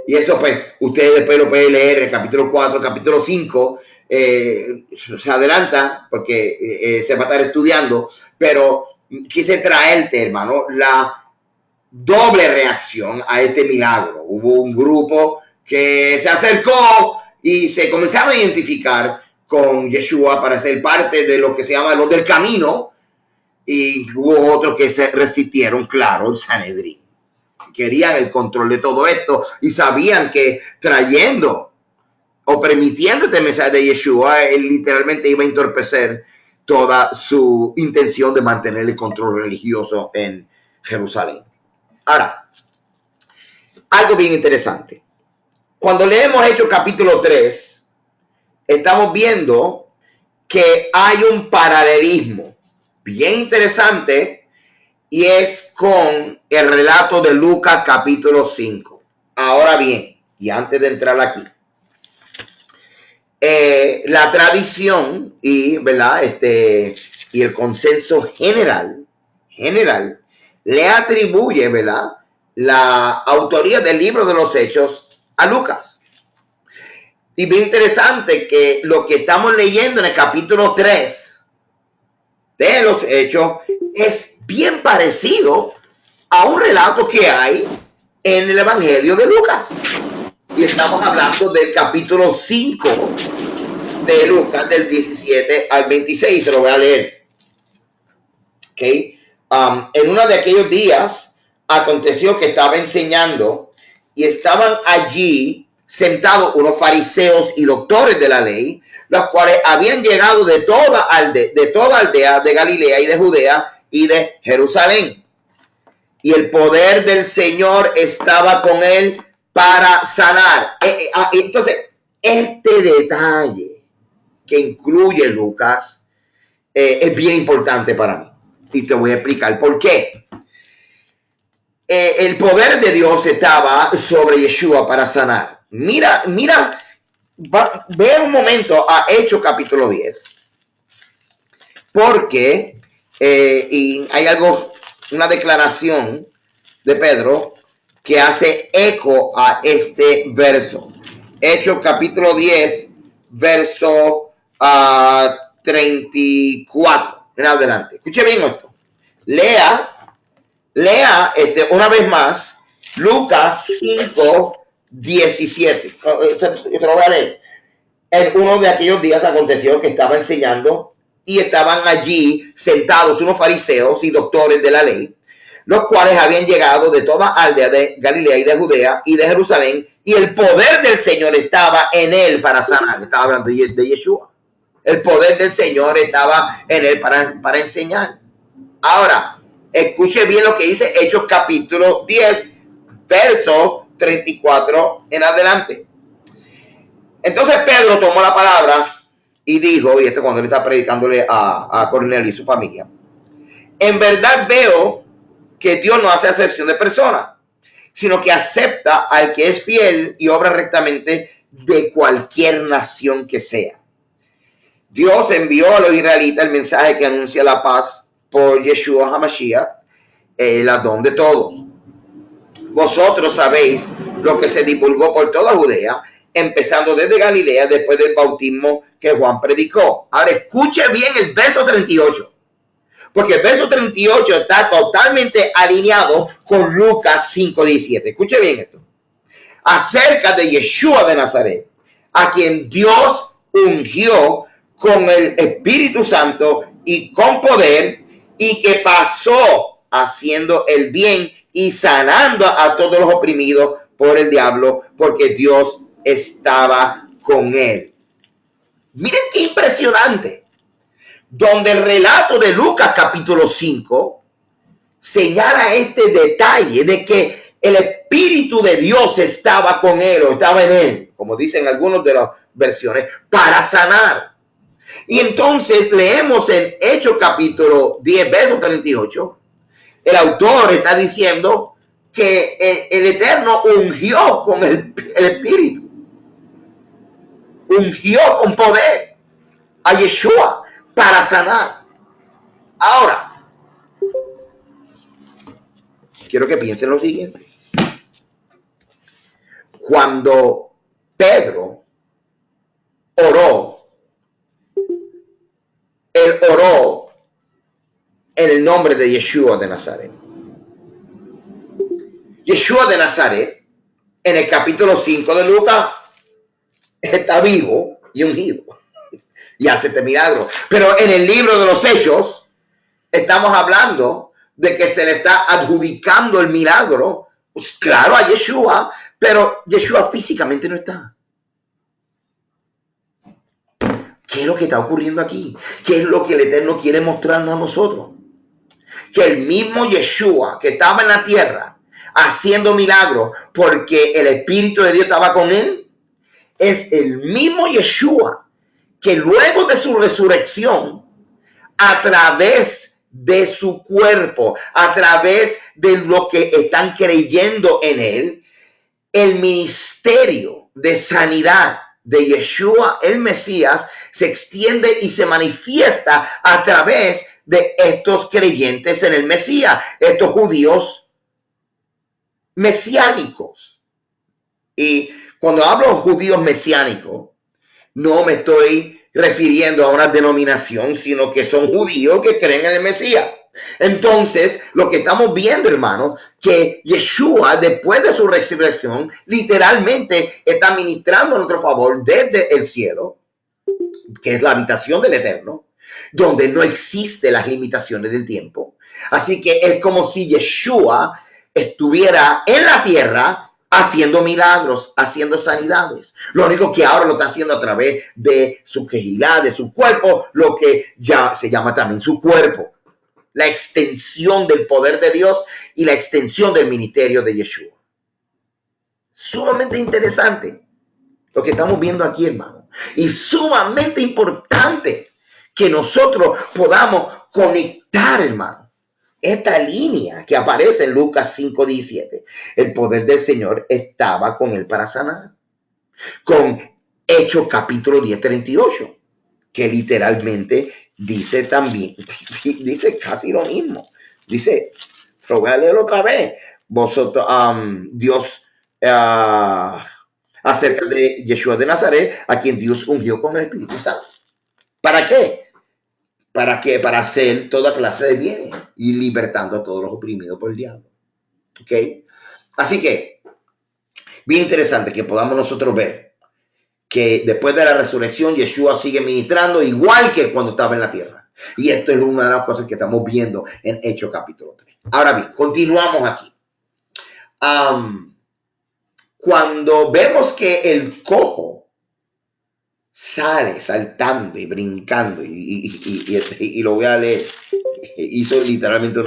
Y eso, pues, ustedes después lo pueden leer en el capítulo 4, capítulo 5. Se adelanta porque se va a estar estudiando. Pero quise traerte, hermano, la doble reacción a este milagro. Hubo un grupo que se acercó y se comenzaron a identificar con Yeshua para ser parte de lo que se llama los del camino, y hubo otros que se resistieron, claro, el Sanedrín. querían el control de todo esto y sabían que trayendo o permitiendo este mensaje de Yeshua, él literalmente iba a entorpecer toda su intención de mantener el control religioso en Jerusalén. Ahora, algo bien interesante. Cuando leemos Hechos capítulo 3, estamos viendo que hay un paralelismo bien interesante y es con el relato de Lucas capítulo 5. Ahora bien, y antes de entrar aquí, la tradición y, ¿verdad? Y el consenso general le atribuye, ¿verdad?, la autoría del libro de los Hechos a Lucas. Y bien interesante que lo que estamos leyendo en el capítulo 3 de los Hechos es bien parecido a un relato que hay en el Evangelio de Lucas. Y estamos hablando del capítulo 5 de Lucas, del 17 al 26. Se lo voy a leer. Okay. En uno de aquellos días aconteció que estaba enseñando y estaban allí sentados unos fariseos y doctores de la ley, los cuales habían llegado de toda aldea de Galilea y de Judea y de Jerusalén. Y el poder del Señor estaba con él para sanar. Entonces, este detalle que incluye Lucas es bien importante para mí. Y te voy a explicar por qué. El poder de Dios estaba sobre Yeshua para sanar. Mira, ve un momento a Hechos capítulo 10. Porque y hay una declaración de Pedro que hace eco a este verso. Hechos capítulo 10, verso 34 en adelante. Escuche bien esto. Lea una vez más Lucas 5, 17. Yo te lo voy a leer. En uno de aquellos días aconteció que estaba enseñando y estaban allí sentados unos fariseos y doctores de la ley, los cuales habían llegado de toda aldea de Galilea y de Judea y de Jerusalén, y el poder del Señor estaba en él para sanar. Estaba hablando de Yeshua. El poder del Señor estaba en él para enseñar. Ahora, escuche bien lo que dice Hechos capítulo 10, verso 34 en adelante. Entonces Pedro tomó la palabra y dijo, y esto cuando él está predicándole a Cornelio y su familia: en verdad veo que Dios no hace acepción de personas, sino que acepta al que es fiel y obra rectamente de cualquier nación que sea. Dios envió a los israelitas el mensaje que anuncia la paz por Yeshua HaMashiach, el Adón de todos. Vosotros sabéis lo que se divulgó por toda Judea, empezando desde Galilea, después del bautismo que Juan predicó. Ahora escuche bien el verso 38, porque el verso 38 está totalmente alineado con Lucas 5:17. Escuche bien esto. Acerca de Yeshua de Nazaret, a quien Dios ungió con el Espíritu Santo y con poder, y que pasó haciendo el bien y sanando a todos los oprimidos por el diablo, porque Dios estaba con él. Miren qué impresionante. Donde el relato de Lucas capítulo 5 señala este detalle de que el Espíritu de Dios estaba con él, o estaba en él, como dicen algunas de las versiones, para sanar. Y entonces leemos en Hechos capítulo 10, verso 38, el autor está diciendo que el Eterno ungió con el Espíritu, ungió con poder a Yeshua para sanar. Ahora, quiero que piensen lo siguiente. Cuando Pedro oró, él oró en el nombre de Yeshua de Nazaret. Yeshua de Nazaret, en el capítulo 5 de Lucas, está vivo y ungido y hace este milagro. Pero en el libro de los Hechos estamos hablando de que se le está adjudicando el milagro Pues claro, a Yeshua, pero Yeshua físicamente no está. ¿Qué es lo que está ocurriendo aquí? ¿Qué es lo que el Eterno quiere mostrarnos a nosotros? Que el mismo Yeshua que estaba en la tierra haciendo milagros porque el Espíritu de Dios estaba con él, es el mismo Yeshua que luego de su resurrección, a través de su cuerpo, a través de lo que están creyendo en él, el ministerio de sanidad de Yeshua, el Mesías, se extiende y se manifiesta a través de estos creyentes en el Mesías, estos judíos mesiánicos. Y cuando hablo judíos mesiánicos, no me estoy refiriendo a una denominación, sino que son judíos que creen en el Mesías. Entonces, lo que estamos viendo, hermano, que Yeshua, después de su resurrección, literalmente está ministrando a nuestro favor desde el cielo, que es la habitación del Eterno, donde no existen las limitaciones del tiempo. Así que es como si Yeshua estuviera en la tierra haciendo milagros, haciendo sanidades. Lo único que ahora lo está haciendo a través de su quejilá, de su cuerpo, lo que ya se llama también su cuerpo. La extensión del poder de Dios y la extensión del ministerio de Yeshua. Sumamente interesante lo que estamos viendo aquí, hermano. Y sumamente importante que nosotros podamos conectar, hermano, esta línea que aparece en Lucas 5:17. El poder del Señor estaba con él para sanar. Con Hechos capítulo 10:38, que literalmente dice también, dice casi lo mismo. Dice, lo voy a leer otra vez. Vosotros, Dios, acerca de Yeshua de Nazaret, a quien Dios ungió con el Espíritu Santo. ¿Para qué? ¿Para qué? Para hacer toda clase de bienes y libertando a todos los oprimidos por el diablo. ¿Ok? Así que, bien interesante que podamos nosotros ver que después de la resurrección, Yeshua sigue ministrando igual que cuando estaba en la tierra. Y esto es una de las cosas que estamos viendo en Hechos capítulo 3. Ahora bien, continuamos aquí. Cuando vemos que el cojo sale saltando y brincando, y lo voy a leer, hizo literalmente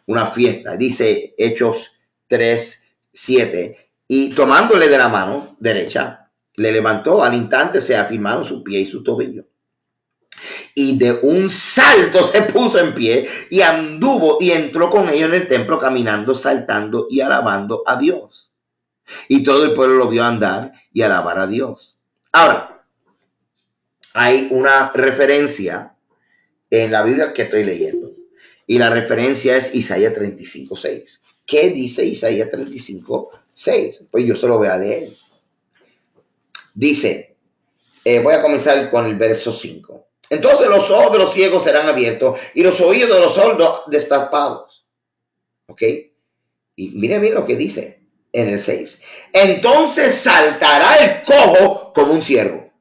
una fiesta. Dice Hechos 3:7, y tomándole de la mano derecha, le levantó, al instante se afirmaron su pie y su tobillo. Y de un salto se puso en pie y anduvo y entró con ellos en el templo caminando, saltando y alabando a Dios. Y todo el pueblo lo vio andar y alabar a Dios. Ahora, hay una referencia en la Biblia que estoy leyendo. Y la referencia es Isaías 35:6. ¿Qué dice Isaías 35:6? Pues yo se lo voy a leer. Dice, voy a comenzar con el verso 5. Entonces los ojos de los ciegos serán abiertos y los oídos de los sordos destapados. ¿Ok? Y miren bien lo que dice en el 6. Entonces saltará el cojo como un ciervo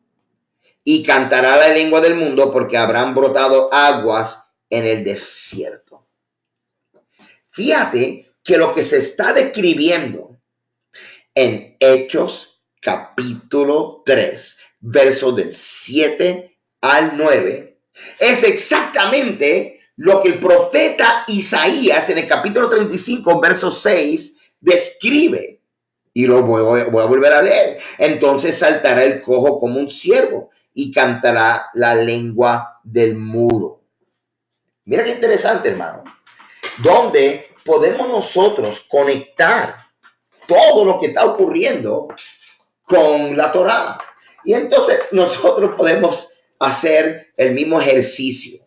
y cantará la lengua del mundo, porque habrán brotado aguas en el desierto. Fíjate que lo que se está describiendo en Hechos capítulo 3, versos del 7 al 9, es exactamente lo que el profeta Isaías en el capítulo 35, verso 6, describe. Y lo voy a volver a leer. Entonces saltará el cojo como un ciervo y cantará la lengua del mudo. Mira qué interesante, hermano. Donde podemos nosotros conectar todo lo que está ocurriendo con la Torá. Y entonces nosotros podemos hacer el mismo ejercicio,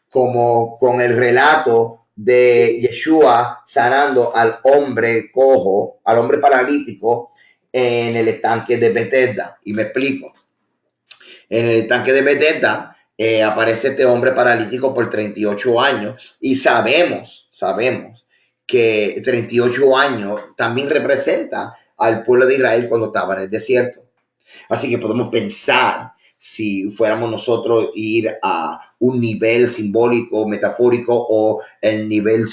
como con el relato de Yeshua sanando al hombre cojo, al hombre paralítico en el estanque de Betesda. Y me explico. En el estanque de Betesda aparece este hombre paralítico por 38 años y sabemos que 38 años también representa al pueblo de Israel cuando estaba en el desierto. Así que podemos pensar, si fuéramos nosotros ir a un nivel simbólico, metafórico, o el nivel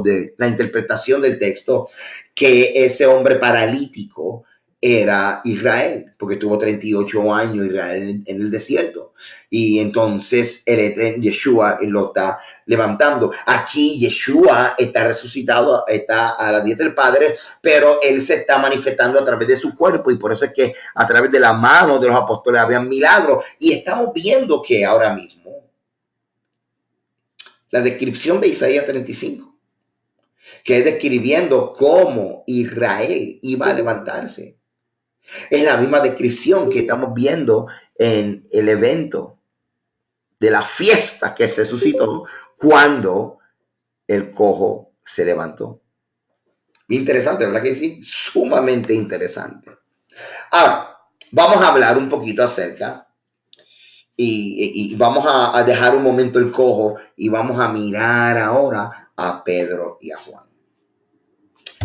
de la interpretación del texto, que ese hombre paralítico era Israel, porque estuvo 38 años Israel en el desierto. Y entonces Yeshua lo está levantando. Aquí Yeshua está resucitado, está a la diestra del Padre, pero él se está manifestando a través de su cuerpo, y por eso es que a través de la mano de los apóstoles habían milagros. Y estamos viendo que ahora mismo la descripción de Isaías 35, que es describiendo cómo Israel iba a levantarse, es la misma descripción que estamos viendo en el evento de la fiesta que se suscitó cuando el cojo se levantó. Interesante, ¿verdad que sí? Sumamente interesante. Ahora, vamos a hablar un poquito acerca y vamos a dejar un momento el cojo y vamos a mirar ahora a Pedro y a Juan.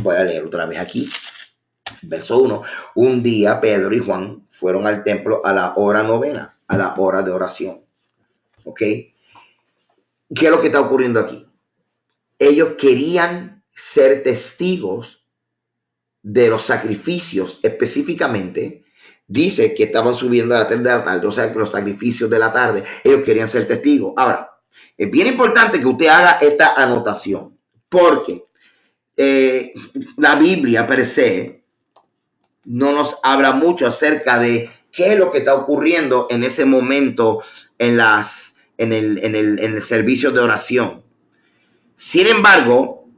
Voy a leer otra vez aquí. Verso 1. Un día Pedro y Juan fueron al templo a la hora novena, a la hora de oración. ¿Ok? ¿Qué es lo que está ocurriendo aquí? Ellos querían ser testigos de los sacrificios. Específicamente, dice que estaban subiendo a las 3 de la tarde, o sea, que los sacrificios de la tarde, ellos querían ser testigos. Ahora, es bien importante que usted haga esta anotación, porque la Biblia per se no nos habla mucho acerca de qué es lo que está ocurriendo en ese momento en el servicio de oración. Sin embargo,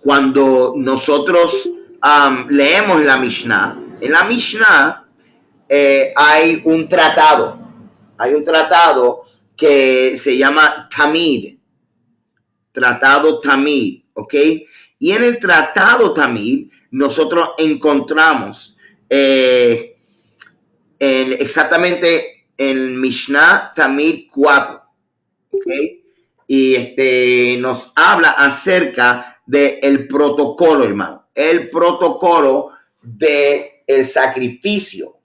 cuando nosotros leemos la Mishnah, en la Mishnah hay un tratado que se llama Tamid, tratado Tamid, ¿ok? Y en el tratado Tamid nosotros encontramos exactamente en Mishnah Tamid 4, ¿ok? Y nos habla acerca del protocolo, hermano, el protocolo del sacrificio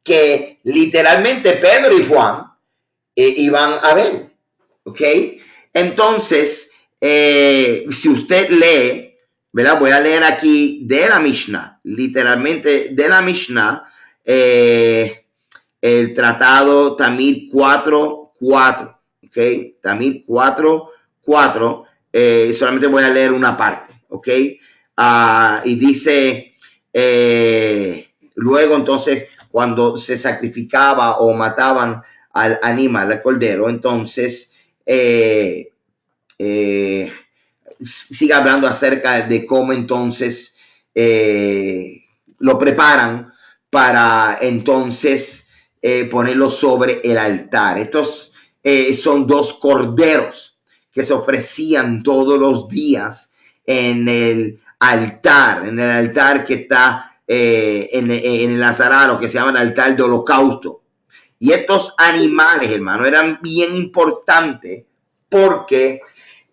que literalmente Pedro y Juan iban a ver, ¿ok? Entonces, si usted lee, ¿verdad? Voy a leer aquí de la Mishnah, literalmente de la Mishnah, el tratado Tamid 4:4, ¿ok? Tamid 4:4, solamente voy a leer una parte, ¿ok? Y dice, luego entonces, cuando se sacrificaba o mataban al animal, al cordero, entonces sigue hablando acerca de cómo entonces lo preparan para entonces ponerlo sobre el altar. Estos son 2 corderos que se ofrecían todos los días en el altar que está en el Nazareno, que se llama el altar de holocausto. Y estos animales, hermano, eran bien importantes porque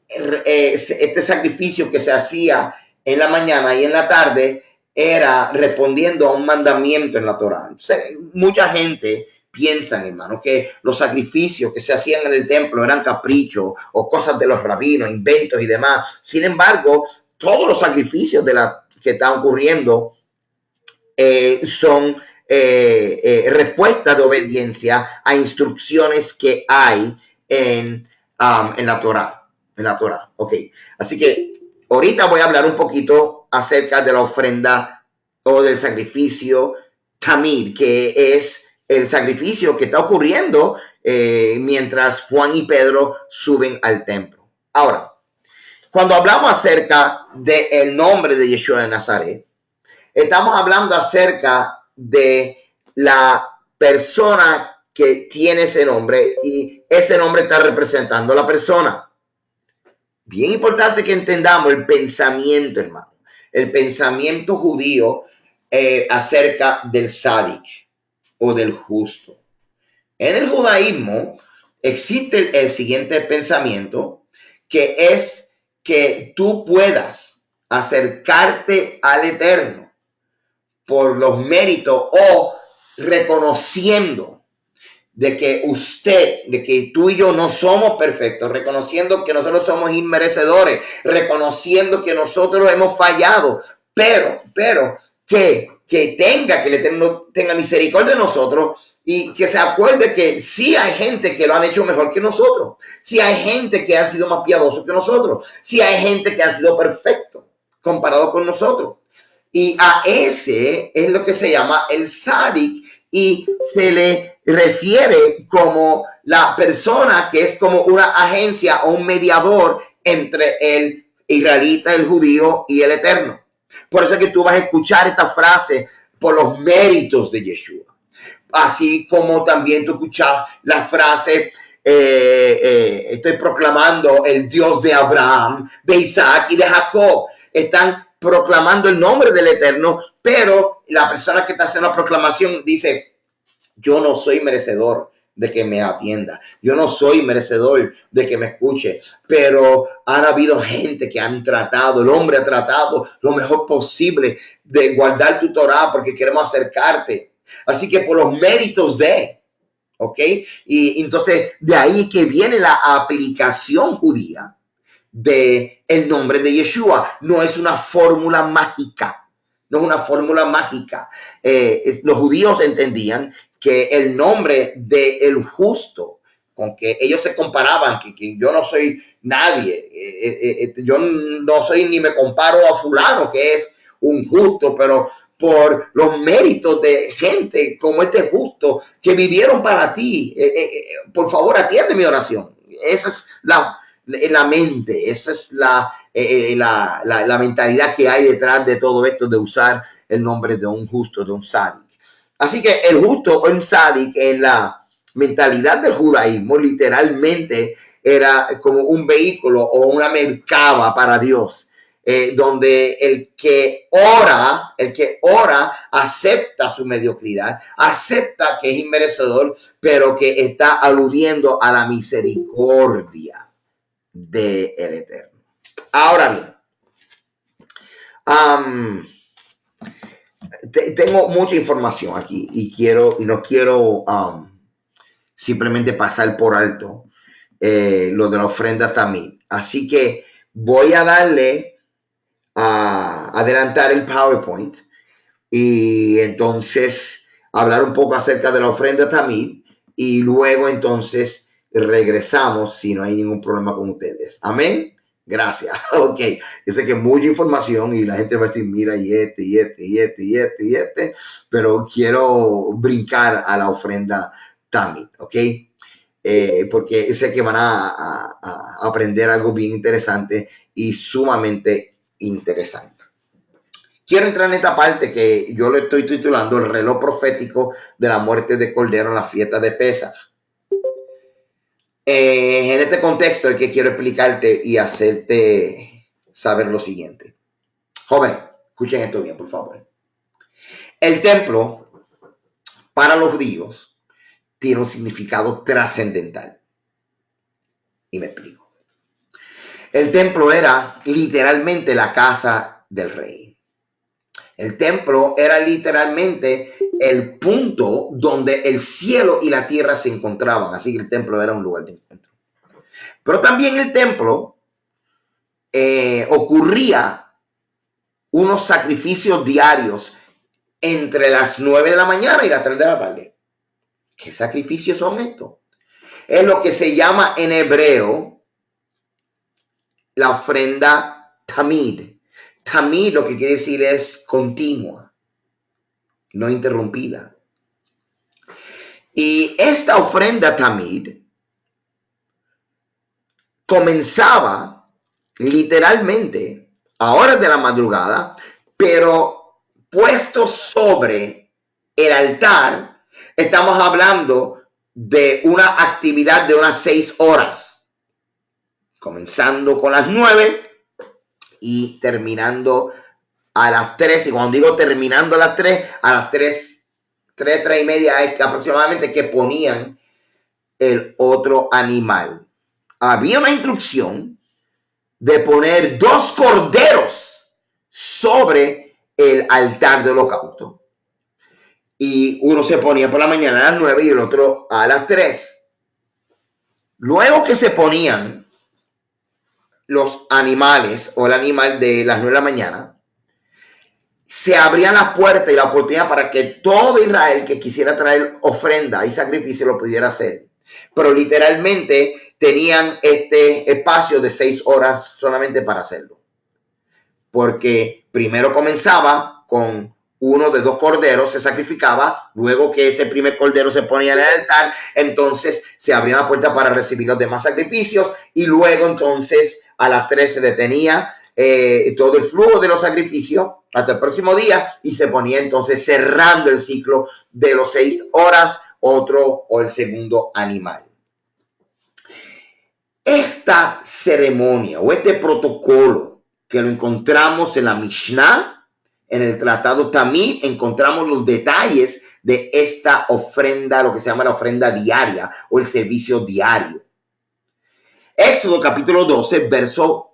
este sacrificio que se hacía en la mañana y en la tarde era respondiendo a un mandamiento en la Torá. Entonces, mucha gente piensa, hermano, que los sacrificios que se hacían en el templo eran caprichos o cosas de los rabinos, inventos y demás. Sin embargo, todos los sacrificios que están ocurriendo son respuestas de obediencia a instrucciones que hay en la Torá. En la Torá, ok. Así que ahorita voy a hablar un poquito acerca de la ofrenda o del sacrificio Tamid, que es el sacrificio que está ocurriendo mientras Juan y Pedro suben al templo. Ahora, cuando hablamos acerca del nombre de Yeshua de Nazaret, estamos hablando acerca de la persona que tiene ese nombre, y ese nombre está representando a la persona. Bien importante que entendamos el pensamiento, hermano, el pensamiento judío acerca del Sadik o del justo. En el judaísmo existe el siguiente pensamiento, que es que tú puedas acercarte al Eterno por los méritos o reconociendo de que tú y yo no somos perfectos, reconociendo que nosotros somos inmerecedores, reconociendo que nosotros hemos fallado, pero que el Eterno tenga misericordia de nosotros y que se acuerde que sí hay gente que lo han hecho mejor que nosotros, sí hay gente que han sido más piadosos que nosotros, sí hay gente que han sido perfectos comparado con nosotros. Y a ese es lo que se llama el Tzadik y se le refiere como la persona que es como una agencia o un mediador entre el israelita, el judío y el Eterno. Por eso es que tú vas a escuchar esta frase por los méritos de Yeshua. Así como también tú escuchas la frase estoy proclamando el Dios de Abraham, de Isaac y de Jacob. Están proclamando el nombre del Eterno, pero la persona que está haciendo la proclamación dice, yo no soy merecedor de que me atienda, yo no soy merecedor de que me escuche, pero han habido gente que han tratado, el hombre ha tratado lo mejor posible de guardar tu Torah porque queremos acercarte. Así que por los méritos de, ¿ok? Y entonces de ahí que viene la aplicación judía de el nombre de Yeshua. No es una fórmula mágica, no es una fórmula mágica. Los judíos entendían que el nombre de el justo, con que ellos se comparaban, que yo no soy nadie, yo no soy ni me comparo a fulano que es un justo, pero por los méritos de gente como este justo que vivieron para ti, por favor atiende mi oración. Esa es la mente, esa es la mentalidad que hay detrás de todo esto de usar el nombre de un justo, de un tzadik. Así que el justo o un tzadik en la mentalidad del judaísmo literalmente era como un vehículo o una merkaba para Dios, donde el que ora acepta su mediocridad, acepta que es inmerecedor, pero que está aludiendo a la misericordia del Eterno. Ahora bien, tengo mucha información aquí y no quiero simplemente pasar por alto lo de la ofrenda también. Así que voy a darle a adelantar el PowerPoint y entonces hablar un poco acerca de la ofrenda también y luego entonces regresamos si no hay ningún problema con ustedes. Amén. Gracias. Ok. Yo sé que mucha información y la gente va a decir, mira, y este, pero quiero brincar a la ofrenda también. Ok. Porque sé que van a aprender algo bien interesante y sumamente interesante. Quiero entrar en esta parte que yo le estoy titulando el reloj profético de la muerte de Cordero en la fiesta de Pesaj. En este contexto es que quiero explicarte y hacerte saber lo siguiente. Jóvenes, escuchen esto bien, por favor. El templo, para los judíos, tiene un significado trascendental. Y me explico. El templo era literalmente la casa del rey. El templo era literalmente el punto donde el cielo y la tierra se encontraban. Así que el templo era un lugar de encuentro. Pero también el templo ocurría unos sacrificios diarios entre las 9 de la mañana y las 3 de la tarde. ¿Qué sacrificios son estos? Es lo que se llama en hebreo la ofrenda tamid. Tamid lo que quiere decir es continua, no interrumpida. Y esta ofrenda tamid comenzaba literalmente a horas de la madrugada, pero puesto sobre el altar, estamos hablando de una actividad de unas 6 horas, comenzando con las 9 y terminando a las 3. Y cuando digo terminando a las 3, a las 3 y media es que aproximadamente que ponían el otro animal. Había una instrucción de poner 2 corderos sobre el altar de holocausto. Y uno se ponía por la mañana a las 9 y el otro a las 3. Luego que se ponían los animales o el animal de las 9 de la mañana, se abrían las puertas y la oportunidad para que todo Israel que quisiera traer ofrenda y sacrificio lo pudiera hacer. Pero literalmente tenían este espacio de 6 horas solamente para hacerlo. Porque primero comenzaba con uno de 2 corderos, se sacrificaba, luego que ese primer cordero se ponía en el altar, entonces se abría la puerta para recibir los demás sacrificios y luego entonces a las 3 se detenía todo el flujo de los sacrificios hasta el próximo día y se ponía entonces cerrando el ciclo de los 6 horas otro o el segundo animal. Esta ceremonia o este protocolo que lo encontramos en la Mishnah, en el tratado Tamid, encontramos los detalles de esta ofrenda, lo que se llama la ofrenda diaria o el servicio diario. Éxodo capítulo 12, verso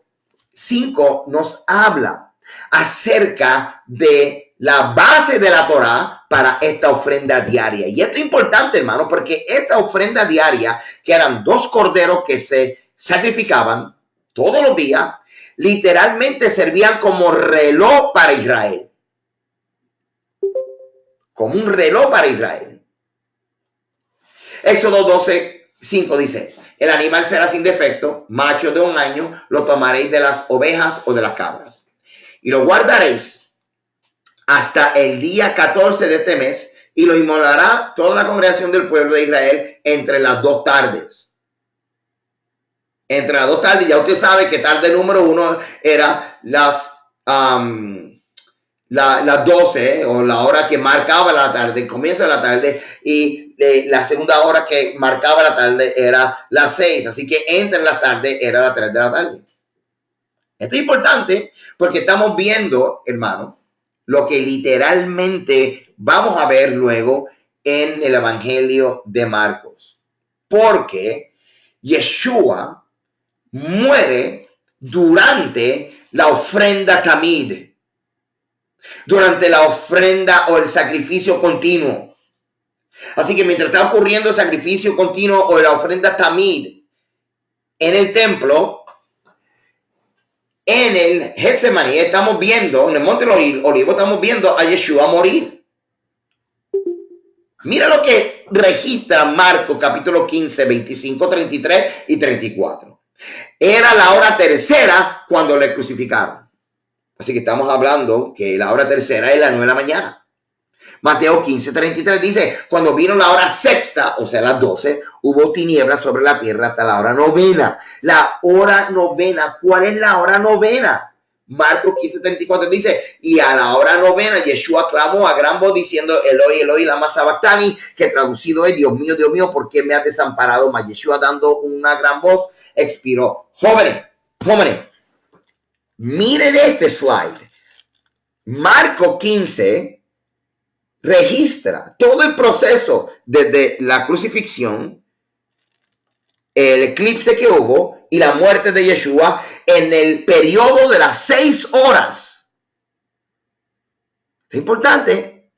5 nos habla acerca de la base de la Torá para esta ofrenda diaria. Y esto es importante, hermano, porque esta ofrenda diaria, que eran 2 corderos que se sacrificaban todos los días, literalmente servían como reloj para Israel. Como un reloj para Israel. Éxodo 12, 5 dice: el animal será sin defecto, macho de 1 año, lo tomaréis de las ovejas o de las cabras. Y lo guardaréis hasta el día 14 de este mes, y lo inmolará toda la congregación del pueblo de Israel entre las 2 tardes. Entre las 2 tardes, ya usted sabe que tarde número 1 era las 12 o la hora que marcaba la tarde, el comienzo de la tarde, y la segunda hora que marcaba la tarde era las 6, así que entre las tardes era las 3 de la tarde. Esto es importante porque estamos viendo, hermano, lo que literalmente vamos a ver luego en el Evangelio de Marcos, porque Yeshua muere durante la ofrenda Tamid, durante la ofrenda o el sacrificio continuo. Así que mientras está ocurriendo el sacrificio continuo o la ofrenda Tamid en el templo, en el Getsemaní estamos viendo, en el Monte de los Olivos, estamos viendo a Yeshua morir. Mira lo que registra Marcos capítulo 15, 25, 33 y 34. Era la hora tercera cuando le crucificaron. Así que estamos hablando que la hora tercera es las 9 de la mañana. Mateo 15, 33 dice: cuando vino la hora sexta, o sea, las 12, hubo tinieblas sobre la tierra hasta la hora novena. La hora novena, ¿cuál es la hora novena? Marcos 15, 34 dice: y a la hora novena, Yeshua clamó a gran voz diciendo: Eloi, Eloi, lama sabactani, que traducido es: Dios mío, ¿por qué me has desamparado? Mas Yeshua, dando una gran voz, expiró. Jóvenes, miren este slide. Marcos 15 registra todo el proceso desde la crucifixión, el eclipse que hubo y la muerte de Yeshua en el periodo de las 6 horas. Es importante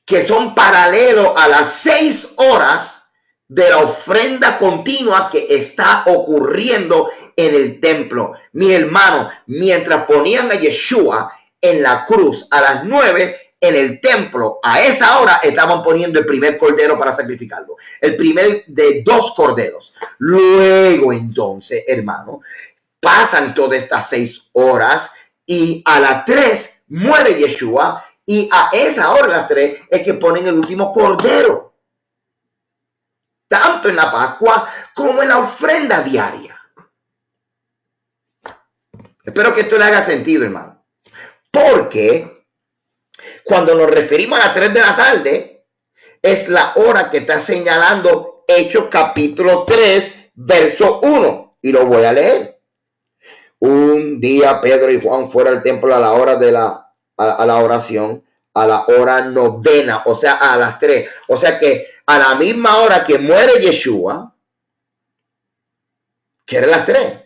que son paralelos a las 6 horas de la ofrenda continua que está ocurriendo en el templo. Mi hermano, mientras ponían a Yeshua en la cruz a las 9, en el templo, a esa hora estaban poniendo el primer cordero para sacrificarlo. El primer de 2 corderos. Luego, entonces, hermano, pasan todas estas 6 horas y a las 3 muere Yeshua y a esa hora, las 3, es que ponen el último cordero. Tanto en la Pascua como en la ofrenda diaria. Espero que esto le haga sentido, hermano. Porque cuando nos referimos a las 3 de la tarde, es la hora que está señalando Hechos capítulo 3, verso 1. Y lo voy a leer. Un día Pedro y Juan fueron al templo a la hora de a la oración, a la hora novena, o sea, a las 3. O sea que a la misma hora que muere Yeshua, que era las 3.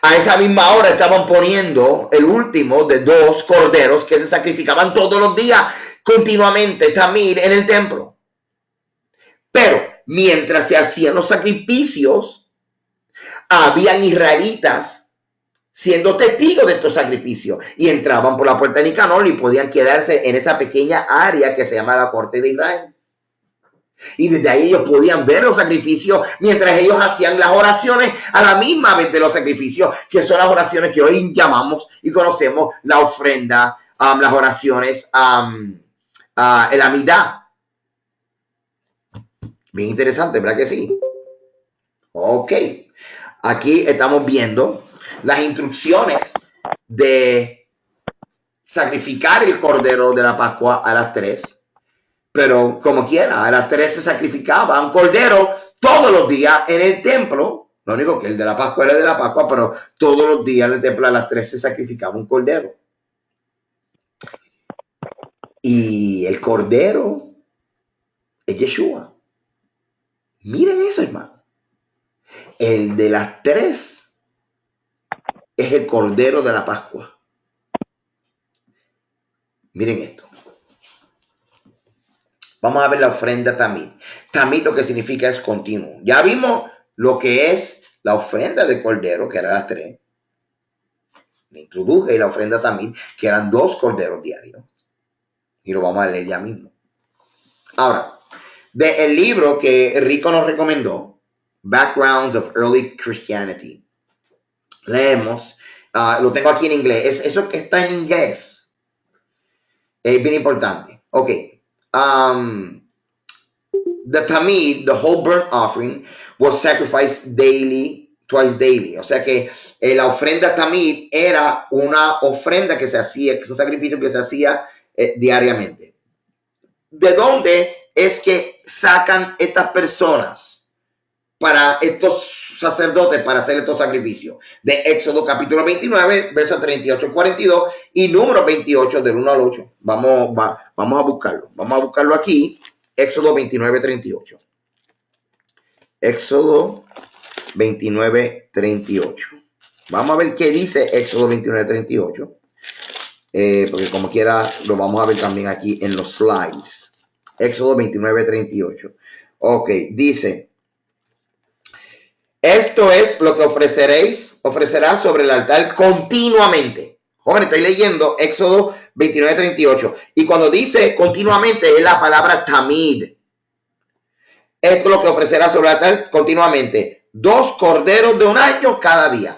A esa misma hora estaban poniendo el último de 2 corderos que se sacrificaban todos los días continuamente, también en el templo. Pero mientras se hacían los sacrificios, habían israelitas siendo testigos de estos sacrificios, y entraban por la puerta de Nicanor y podían quedarse en esa pequeña área que se llama la corte de Israel. Y desde ahí ellos podían ver los sacrificios mientras ellos hacían las oraciones a la misma vez de los sacrificios, que son las oraciones que hoy llamamos y conocemos la ofrenda, las oraciones, el amidá. Bien interesante, ¿verdad que sí? Ok. Aquí estamos viendo las instrucciones de sacrificar el cordero de la Pascua a las 3. Pero como quiera, a las 3 se sacrificaba un cordero todos los días en el templo. Lo único que el de la Pascua era de la Pascua, pero todos los días en el templo a las 3 se sacrificaba un cordero. Y el cordero es Yeshua. Miren eso, hermano. El de las 3 es el cordero de la Pascua. Miren esto. Vamos a ver la ofrenda tamid. Tamid lo que significa es continuo. Ya vimos lo que es la ofrenda de cordero, que era las 3. Le introduje la ofrenda tamid, que eran 2 corderos diarios. Y lo vamos a leer ya mismo. Ahora, del libro que Rico nos recomendó, Backgrounds of Early Christianity, leemos, lo tengo aquí en inglés. Eso que está en inglés es bien importante. Ok. The tamid, the whole burnt offering, was sacrificed daily, twice daily. O sea que la ofrenda tamid era una ofrenda que se hacía, que es un sacrificio que se hacía diariamente. ¿De dónde es que sacan estas personas para estos sacerdotes para hacer estos sacrificios? De Éxodo capítulo 29, versos 38 al 42 y número 28 del 1 al 8. Vamos a buscarlo. Vamos a buscarlo aquí. Éxodo 29, 38. Éxodo 29, 38. Vamos a ver qué dice Éxodo 29, 38. Porque como quiera lo vamos a ver también aquí en los slides. Éxodo 29, 38. Ok, dice: esto es lo que ofrecerás sobre el altar continuamente. Joven, estoy leyendo Éxodo 29, 38. Y cuando dice continuamente es la palabra tamid. Esto es lo que ofrecerás sobre el altar continuamente. 2 corderos de un año cada día.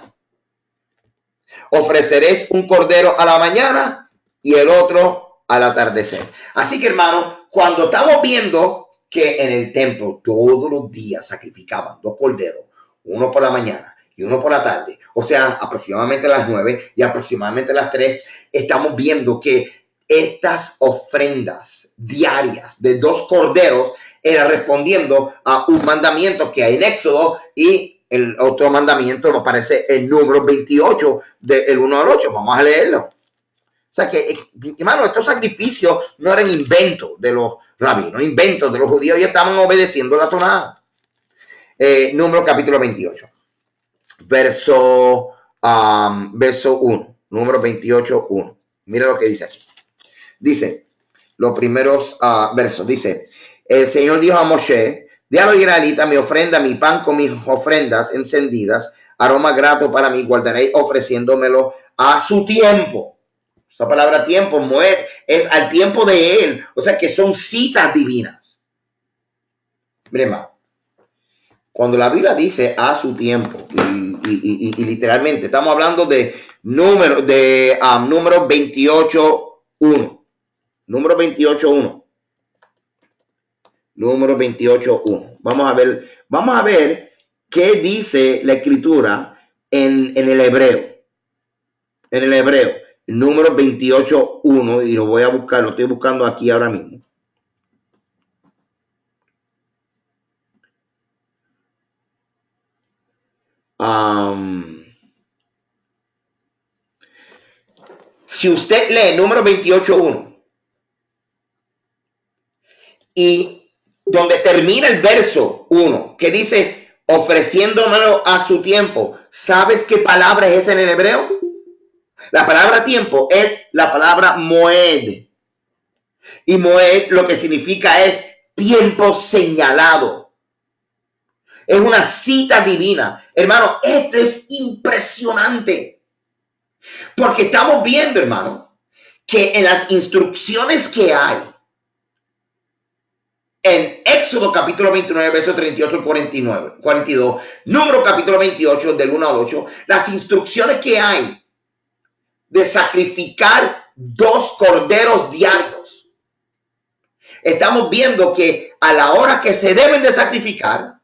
Ofreceréis un cordero a la mañana y el otro al atardecer. Así que, hermano, cuando estamos viendo que en el templo todos los días sacrificaban 2 corderos, uno por la mañana y uno por la tarde, o sea, aproximadamente a las 9 y aproximadamente a las 3, estamos viendo que estas ofrendas diarias de 2 corderos era respondiendo a un mandamiento que hay en Éxodo, y el otro mandamiento me parece el número 28 del 1 al 8. Vamos a leerlo. O sea que, hermano, estos sacrificios no eran inventos de los rabinos, inventos de los judíos, y estaban obedeciendo la Torá. Número capítulo 28, verso 1, número 28, 1. Mira lo que dice aquí. Dice, los primeros versos, dice: el Señor dijo a Moshe: di a los israelitas, mi ofrenda, mi pan con mis ofrendas encendidas, aroma grato para mí, guardaréis ofreciéndomelo a su tiempo. Esa palabra tiempo, moed, es al tiempo de él. O sea que son citas divinas. Miren más. Cuando la Biblia dice a su tiempo, y literalmente estamos hablando de número 28.1. Número 28.1. Número 28.1. Vamos a ver qué dice la escritura en el hebreo. En el hebreo, número 28.1, y lo voy a buscar, lo estoy buscando aquí ahora mismo. Si usted lee número 28.1 y donde termina el verso 1, que dice ofreciéndomelo a su tiempo, ¿sabes qué palabra es esa en el hebreo? La palabra tiempo es la palabra moed. Y moed lo que significa es tiempo señalado. Es una cita divina. Hermano, esto es impresionante. Porque estamos viendo, hermano, que en las instrucciones que hay en Éxodo capítulo 29, verso 38 al 49, 42, Número capítulo 28, del 1 al 8, las instrucciones que hay de sacrificar 2 corderos diarios. Estamos viendo que a la hora que se deben de sacrificar,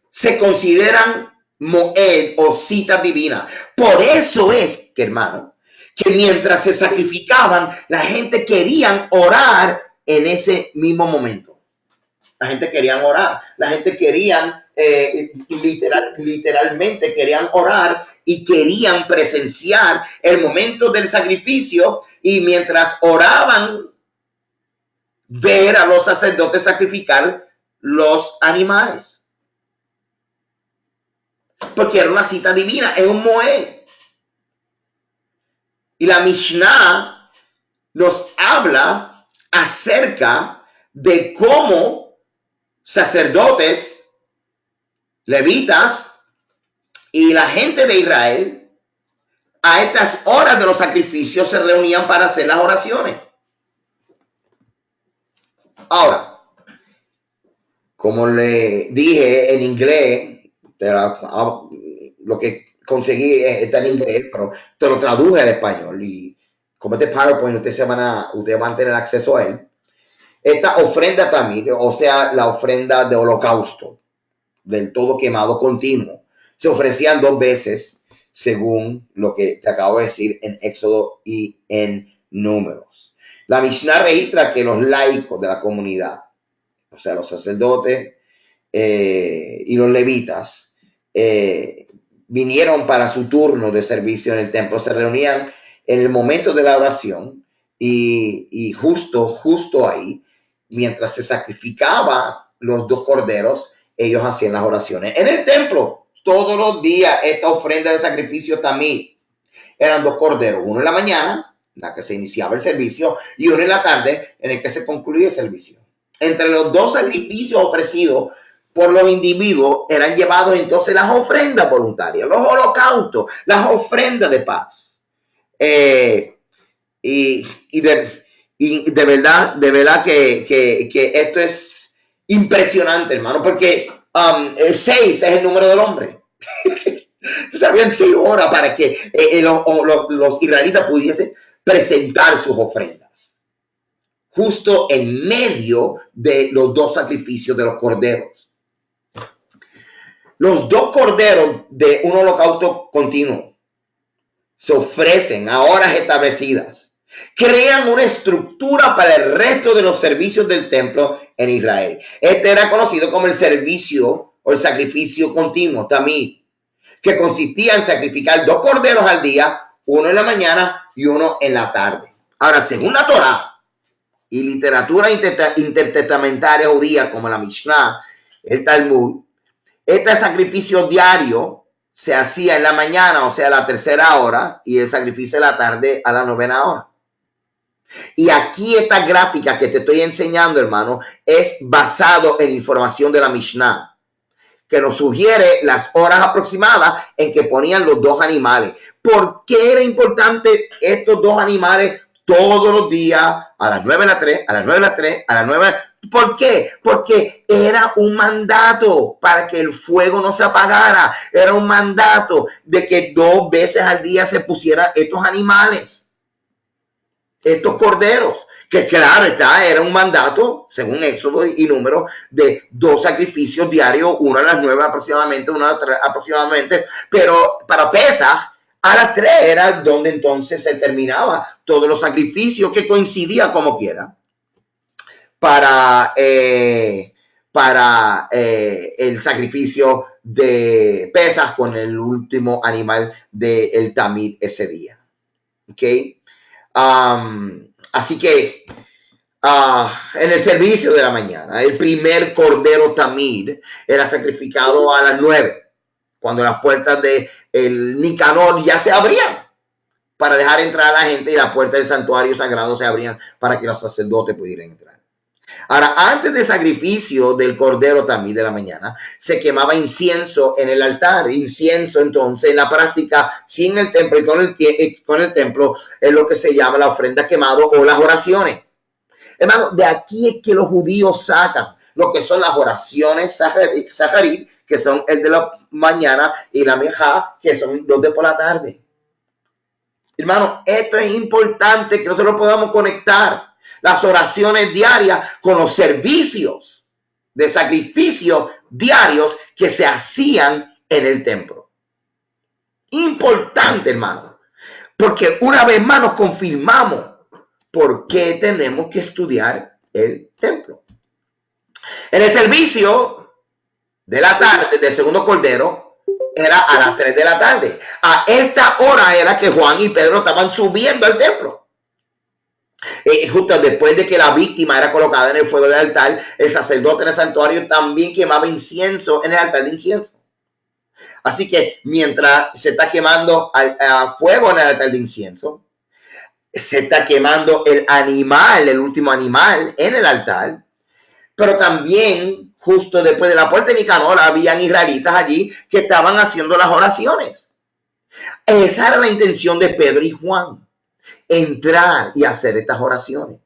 se consideran moed o citas divinas. Por eso es que, hermano, que mientras se sacrificaban, la gente quería orar en ese mismo momento. La gente quería orar, la gente quería literalmente querían orar y querían presenciar el momento del sacrificio, y mientras oraban, ver a los sacerdotes sacrificar los animales. Porque era una cita divina, es un moed. Y la Mishnah nos habla acerca de cómo sacerdotes, levitas y la gente de Israel a estas horas de los sacrificios se reunían para hacer las oraciones. Ahora, como le dije en inglés, lo que conseguí está en inglés, pero te lo traduje al español, y como este PowerPoint ustedes van a tener acceso a él. Esta ofrenda también, o sea, la ofrenda de holocausto, del todo quemado continuo, se ofrecían 2 veces, según lo que te acabo de decir en Éxodo y en Números. La Mishnah registra que los laicos de la comunidad, o sea, los sacerdotes y los levitas, vinieron para su turno de servicio en el templo, se reunían en el momento de la oración, y justo ahí, mientras se sacrificaba los 2 corderos, ellos hacían las oraciones. En el templo, todos los días, esta ofrenda de sacrificio también eran 2 corderos, uno en la mañana, en la que se iniciaba el servicio, y uno en la tarde, en el que se concluía el servicio. Entre los 2 sacrificios ofrecidos por los individuos eran llevados entonces las ofrendas voluntarias, los holocaustos, las ofrendas de paz. Y de verdad que esto es impresionante, hermano, porque 6 es el número del hombre. Entonces habían 6 horas para que los israelitas pudiesen presentar sus ofrendas, justo en medio de los 2 sacrificios de los corderos. Los 2 corderos de un holocausto continuo se ofrecen a horas establecidas, crean una estructura para el resto de los servicios del templo en Israel. Este era conocido como el servicio o el sacrificio continuo, tamid, que consistía en sacrificar 2 corderos al día, uno en la mañana y uno en la tarde. Ahora, según la Torá y literatura intertestamentaria judía como la Mishnah, el Talmud, este sacrificio diario se hacía en la mañana, o sea, a la 3ª hora, y el sacrificio de la tarde a la 9ª hora. Y aquí esta gráfica que te estoy enseñando, hermano, es basado en información de la Mishnah, que nos sugiere las horas aproximadas en que ponían los 2 animales. ¿Por qué era importante estos 2 animales todos los días a las 9 de la 3, a las 9 de la 3, a las 9? ¿Por qué? Porque era un mandato para que el fuego no se apagara. Era un mandato de que 2 veces al día se pusieran estos animales, estos corderos, que claro está, era un mandato, según Éxodo y Números, de 2 sacrificios diarios, uno a las 9 aproximadamente, uno a las 3 aproximadamente, pero para Pesaj, a las 3 era donde entonces se terminaba todos los sacrificios, que coincidía como quiera para el sacrificio de Pesaj con el último animal del Tamid ese día. ¿Ok? Así que en el servicio de la mañana, el primer cordero Tamid era sacrificado a las 9, cuando las puertas del Nicanor ya se abrían para dejar entrar a la gente, y las puertas del santuario sagrado se abrían para que los sacerdotes pudieran entrar. Ahora, antes del sacrificio del cordero también de la mañana, se quemaba incienso en el altar. Incienso, entonces, en la práctica, sin el templo y con el templo, es lo que se llama la ofrenda quemado o las oraciones. Hermano, de aquí es que los judíos sacan lo que son las oraciones saharit, que son el de la mañana, y la mejá, que son los de por la tarde. Hermano, esto es importante que nosotros podamos conectar las oraciones diarias con los servicios de sacrificio diarios que se hacían en el templo. Importante, hermano, porque una vez más nos confirmamos por qué tenemos que estudiar el templo. En el servicio de la tarde del segundo cordero era a las 3 de la tarde. A esta hora era que Juan y Pedro estaban subiendo al templo. Justo después de que la víctima era colocada en el fuego del altar, el sacerdote en el santuario también quemaba incienso en el altar de incienso. Así que mientras se está quemando a fuego en el altar de incienso, se está quemando el animal, el último animal en el altar, pero también justo después de la puerta de Nicanor habían israelitas allí que estaban haciendo las oraciones. Esa era la intención de Pedro y Juan, entrar y hacer estas oraciones.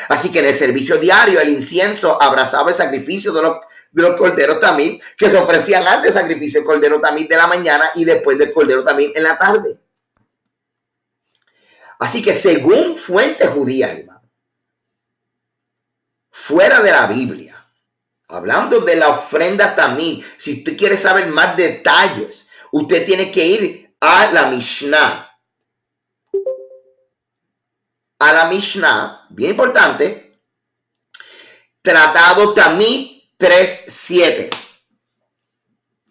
Así que en el servicio diario el incienso abrazaba el sacrificio de los corderos también, que se ofrecían antes del sacrificio del cordero también de la mañana y después del cordero también en la tarde. Así que según fuentes judías, hermano, fuera de la Biblia, hablando de la ofrenda tamid, si usted quiere saber más detalles, usted tiene que ir a la Mishnah. A la Mishnah, bien importante, Tratado Tamid 3.7.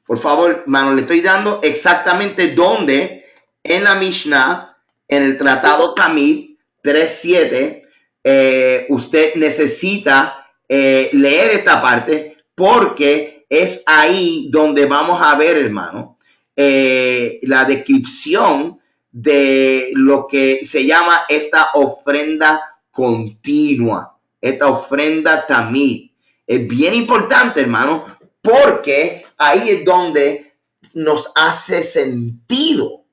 Por favor, hermano, le estoy dando exactamente dónde en la Mishnah, en el Tratado Tamid 3.7, usted necesita leer esta parte porque es ahí donde vamos a ver, hermano, la descripción de lo que se llama esta ofrenda continua, esta ofrenda tamid. Es bien importante, hermano, porque ahí es donde nos hace sentido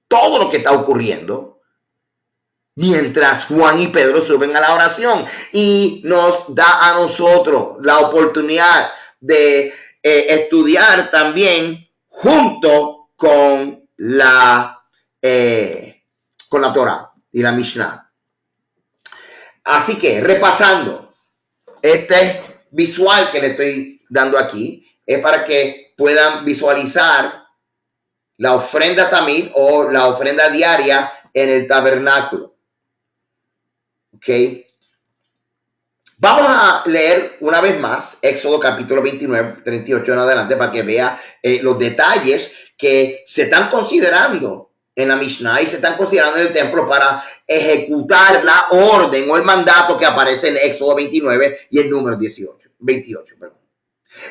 todo lo que está ocurriendo mientras Juan y Pedro suben a la oración, y nos da a nosotros la oportunidad de estudiar también junto con la Torah y la Mishnah. Así que repasando, este visual que le estoy dando aquí es para que puedan visualizar la ofrenda tamid o la ofrenda diaria en el tabernáculo. Ok. Vamos a leer una vez más Éxodo capítulo 29, 38 en adelante, para que vea los detalles que se están considerando en la Mishnah y se están considerando en el templo para ejecutar la orden o el mandato que aparece en Éxodo 29 y el número 28. Perdón.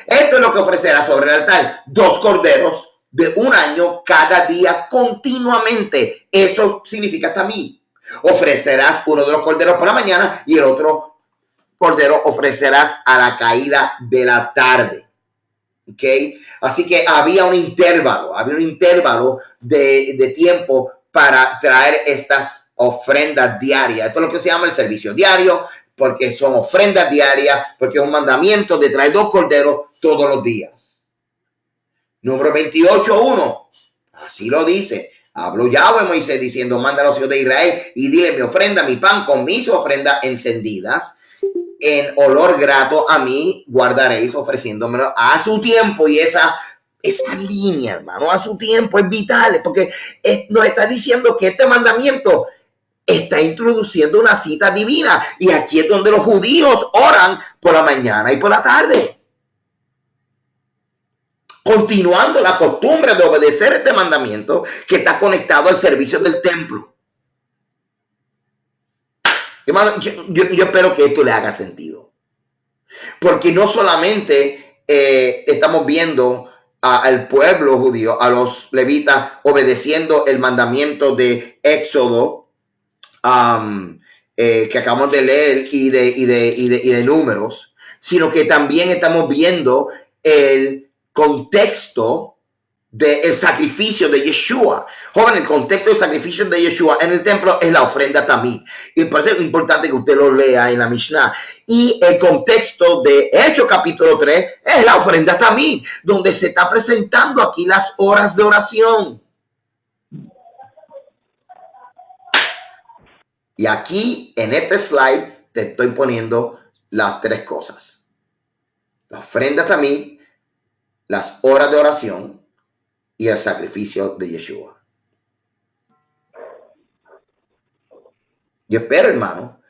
Esto es lo que ofrecerá sobre el altar: 2 corderos de 1 año cada día continuamente. Eso significa tamid. Ofrecerás uno de los corderos por la mañana y el otro cordero ofrecerás a la caída de la tarde. ¿Ok? Así que había un intervalo de tiempo para traer estas ofrendas diarias. Esto es lo que se llama el servicio diario, porque son ofrendas diarias, porque es un mandamiento de traer 2 corderos todos los días. Número 28:1. Así lo dice. Habló Yahweh a Moisés diciendo: manda a los hijos de Israel y dile: mi ofrenda, mi pan con mis ofrendas encendidas en olor grato a mí guardaréis, ofreciéndomelo a su tiempo. Y esa línea, hermano, a su tiempo es vital, porque nos está diciendo que este mandamiento está introduciendo una cita divina, y aquí es donde los judíos oran por la mañana y por la tarde, continuando la costumbre de obedecer este mandamiento que está conectado al servicio del templo. Hermano, yo espero que esto le haga sentido, porque no solamente estamos viendo al pueblo judío, a los levitas, obedeciendo el mandamiento de Éxodo que acabamos de leer y de números, sino que también estamos viendo el contexto del sacrificio de Yeshua. Joven, el contexto del sacrificio de Yeshua en el templo es la ofrenda tamid. Y por eso es importante que usted lo lea en la Mishnah. Y el contexto de Hechos capítulo 3 es la ofrenda tamid, donde se está presentando aquí las horas de oración. Y aquí en este slide te estoy poniendo las tres cosas: la ofrenda tamid, las horas de oración y el sacrificio de Yeshua. Yo espero, hermano,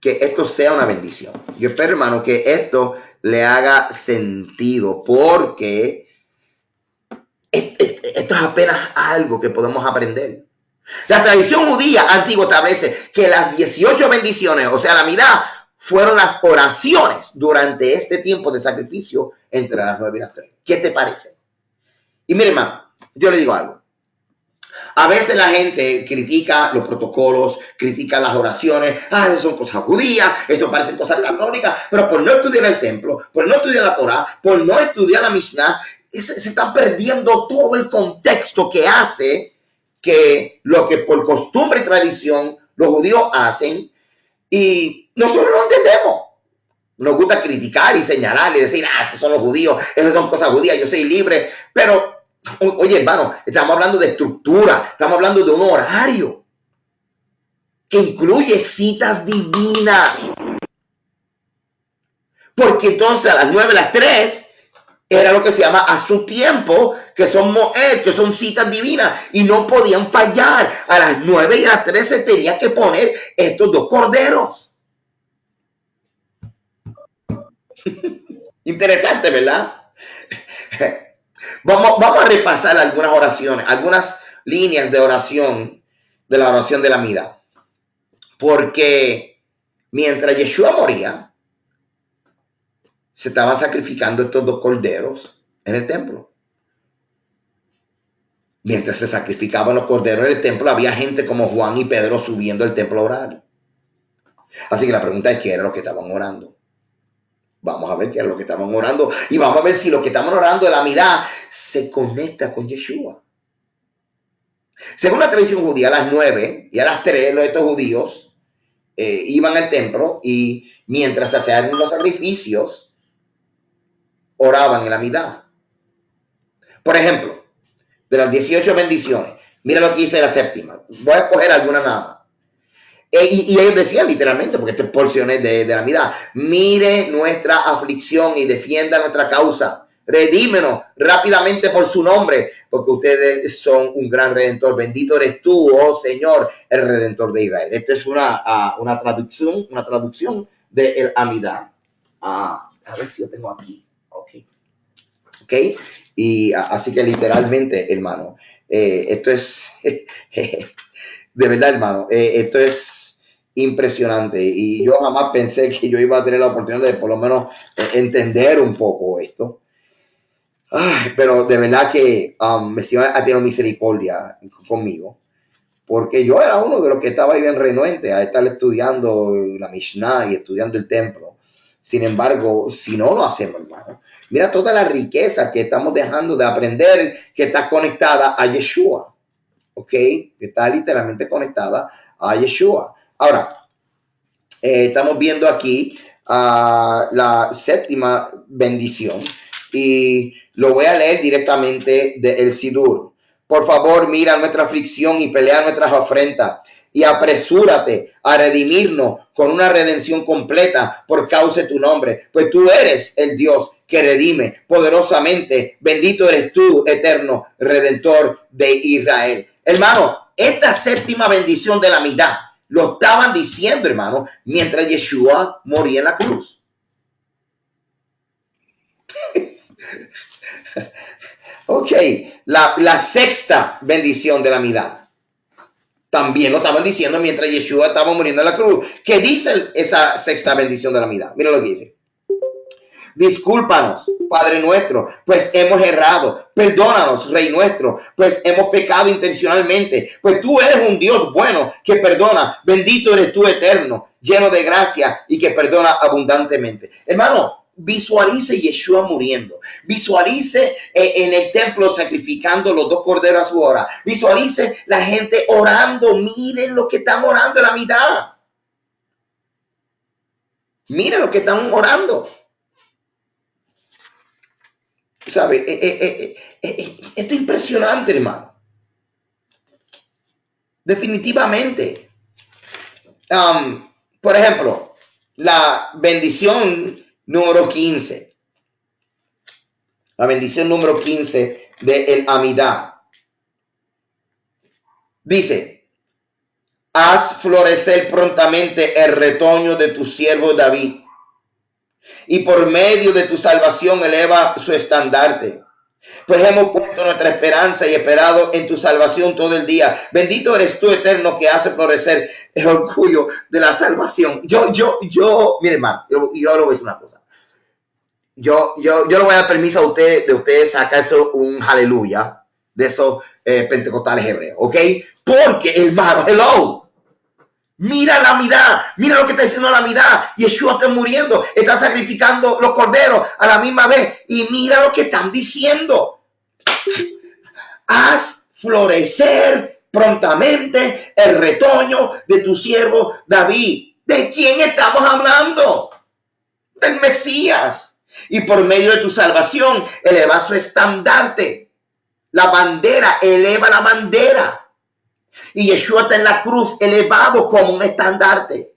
que esto sea una bendición. Yo espero, hermano, que esto le haga sentido, porque esto es apenas algo que podemos aprender. La tradición judía antigua establece que las 18 bendiciones, o sea, la mitad, fueron las oraciones durante este tiempo de sacrificio entre las 9 y las 3. ¿Qué te parece? Y mire, hermano, yo le digo algo. A veces la gente critica los protocolos, critica las oraciones. Eso son cosas judías, eso parecen cosas católicas, pero por no estudiar el templo, por no estudiar la Torah, por no estudiar la Mishnah, se está perdiendo todo el contexto que hace que lo que por costumbre y tradición los judíos hacen, y nosotros no entendemos. Nos gusta criticar y señalar y decir, esos son los judíos, esas son cosas judías, yo soy libre, pero oye, hermano, estamos hablando de estructura, estamos hablando de un horario que incluye citas divinas. Porque entonces a las 9, a las 3 era lo que se llama a su tiempo, que son moed, que son citas divinas, y no podían fallar. A las 9 y a las 3 se tenía que poner estos dos corderos. Interesante, ¿verdad? Vamos a repasar algunas oraciones, algunas líneas de oración, de la oración de la Amida. Porque mientras Yeshua moría, se estaban sacrificando estos dos corderos en el templo. Mientras se sacrificaban los corderos en el templo, había gente como Juan y Pedro subiendo al templo a orar. Así que la pregunta es, ¿qué era lo que estaban orando? Vamos a ver qué era lo que estaban orando, y vamos a ver si lo que estaban orando de la Amidad se conecta con Yeshua. Según la tradición judía, a las 9 y a las 3 estos judíos iban al templo, y mientras se hacían los sacrificios, oraban en la Amidad. Por ejemplo, de las 18 bendiciones, mira lo que dice la séptima. Voy a escoger alguna nada más. Y ellos decían literalmente, porque estas porciones de la Amidad: mire nuestra aflicción y defienda nuestra causa. Redímenos rápidamente por su nombre, porque ustedes son un gran redentor. Bendito eres tú, oh Señor, el redentor de Israel. Esto es una traducción de el Amidad. A ver si lo tengo aquí. Ok. Y así que literalmente, hermano, esto es de verdad, hermano, esto es impresionante, y yo jamás pensé que yo iba a tener la oportunidad de por lo menos entender un poco esto. Pero de verdad que el Señor ha tenido misericordia conmigo, porque yo era uno de los que estaba bien renuente a estar estudiando la Mishnah y estudiando el templo. Sin embargo, si no lo hacemos, hermano, mira toda la riqueza que estamos dejando de aprender, que está conectada a Yeshua. ¿Ok? Que está literalmente conectada a Yeshua. Ahora, estamos viendo aquí la séptima bendición, y lo voy a leer directamente del Sidur. Por favor, mira nuestra aflicción y pelea nuestras ofrendas, y apresúrate a redimirnos con una redención completa por causa de tu nombre, pues tú eres el Dios que redime poderosamente. Bendito eres tú, eterno redentor de Israel. Hermano, esta séptima bendición de la Amidad lo estaban diciendo, hermano, mientras Yeshua moría en la cruz. Ok, la sexta bendición de la Amidad también lo estaban diciendo mientras Yeshua estaba muriendo en la cruz. ¿Qué dice esa sexta bendición de la Amidad? Mira lo que dice. Discúlpanos, Padre nuestro, pues hemos errado. Perdónanos, Rey nuestro, pues hemos pecado intencionalmente. Pues tú eres un Dios bueno que perdona. Bendito eres tú, eterno, lleno de gracia y que perdona abundantemente. Hermano, visualice Yeshua muriendo. Visualice en el templo sacrificando los dos corderos a su hora. Visualice la gente orando. Miren lo que están orando en la mitad. Miren lo que están orando. ¿Sabe? Esto es impresionante, hermano. Definitivamente. Por ejemplo, la bendición número 15. La bendición número 15 de el Amidá. Dice, haz florecer prontamente el retoño de tu siervo David, y por medio de tu salvación eleva su estandarte. Pues hemos puesto nuestra esperanza y esperado en tu salvación todo el día. Bendito eres tú, eterno, que hace florecer el orgullo de la salvación. Mire, hermano, yo le voy a decir una cosa. Yo le voy a dar permiso a usted de ustedes sacarse un aleluya de esos pentecostales hebreos, ¿ok? Porque, hermano, hello. Mira la mitad, mira lo que está diciendo la mitad. Yeshua está muriendo, está sacrificando los corderos a la misma vez. Y mira lo que están diciendo. Haz florecer prontamente el retoño de tu siervo David. ¿De quién estamos hablando? Del Mesías. Y por medio de tu salvación, eleva su estandarte. La bandera, eleva la bandera. Y Yeshua está en la cruz, elevado como un estandarte.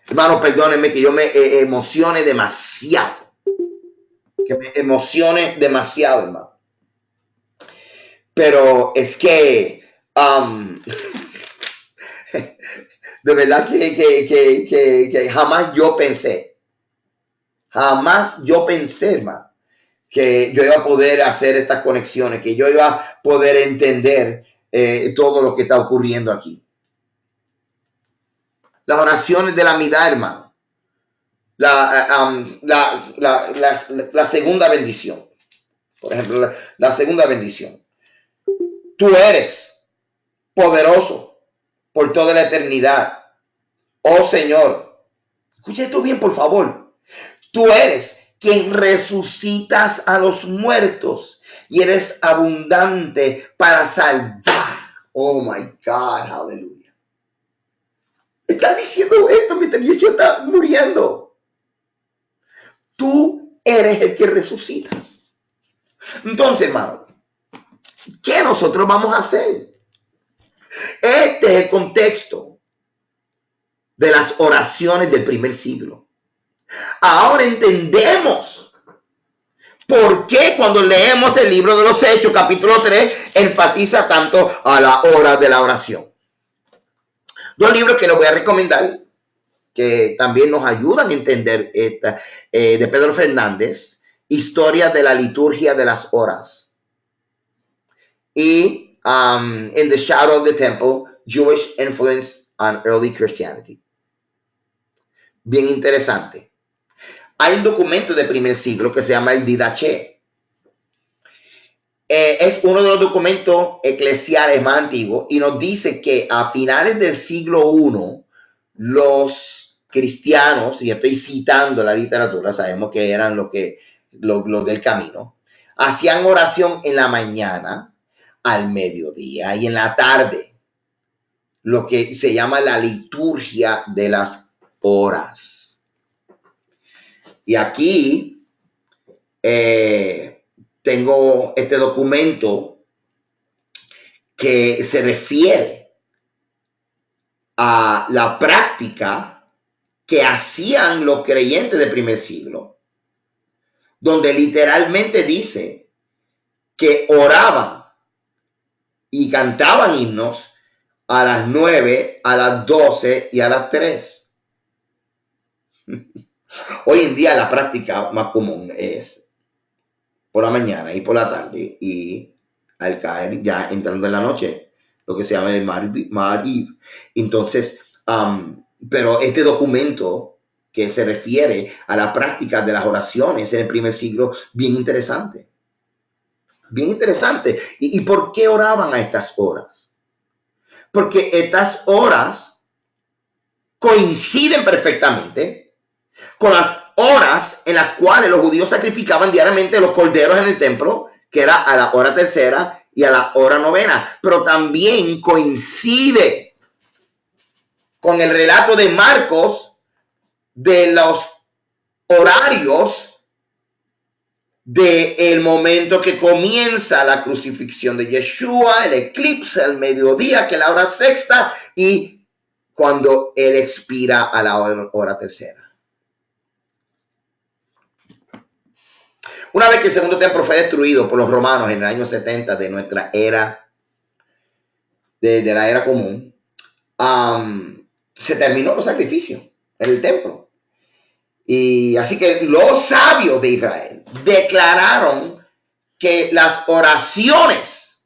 Hermano, perdónenme que yo me emocione demasiado. Que me emocione demasiado, hermano. Pero es que de verdad que jamás yo pensé, hermano, que yo iba a poder hacer estas conexiones, que yo iba a poder entender todo lo que está ocurriendo aquí. Las oraciones de la mitad, hermano. La segunda bendición. Por ejemplo, la segunda bendición. Tú eres poderoso por toda la eternidad. Oh Señor. Escucha esto bien, por favor. Tú eres quien resucitas a los muertos y eres abundante para salvar. Oh my God, aleluya. Está diciendo esto mientras Yeshua está muriendo. Tú eres el que resucitas. Entonces, hermano, ¿qué nosotros vamos a hacer? Este es el contexto de las oraciones del primer siglo. Ahora entendemos por qué cuando leemos el libro de los Hechos, capítulo 3, enfatiza tanto a la hora de la oración. Dos libros que les voy a recomendar, que también nos ayudan a entender esta, de Pedro Fernández, Historia de la liturgia de las horas. Y In the Shadow of the Temple, Jewish Influence on Early Christianity. Bien interesante. Hay un documento de primer siglo que se llama el Didache. Es uno de los documentos eclesiales más antiguos y nos dice que a finales del siglo I, los cristianos, y estoy citando la literatura, sabemos que eran los del camino, hacían oración en la mañana, al mediodía y en la tarde, lo que se llama la liturgia de las horas. Y aquí tengo este documento que se refiere a la práctica que hacían los creyentes del primer siglo, donde literalmente dice que oraban y cantaban himnos a las 9, a las 12 y a las 3. Hoy en día la práctica más común es por la mañana y por la tarde y al caer ya entrando en la noche, lo que se llama el Mariv. Entonces, pero este documento que se refiere a la práctica de las oraciones en el primer siglo, bien interesante. Bien interesante. ¿Y por qué oraban a estas horas? Porque estas horas coinciden perfectamente con las horas en las cuales los judíos sacrificaban diariamente los corderos en el templo, que era a la hora tercera y a la hora novena. Pero también coincide con el relato de Marcos de los horarios del momento que comienza la crucifixión de Yeshua, el eclipse, el mediodía, que es la hora sexta, y cuando él expira a la hora tercera. Una vez que el segundo templo fue destruido por los romanos en el año 70 de nuestra era, de la era común, se terminó los sacrificios en el templo. Y así que los sabios de Israel declararon que las oraciones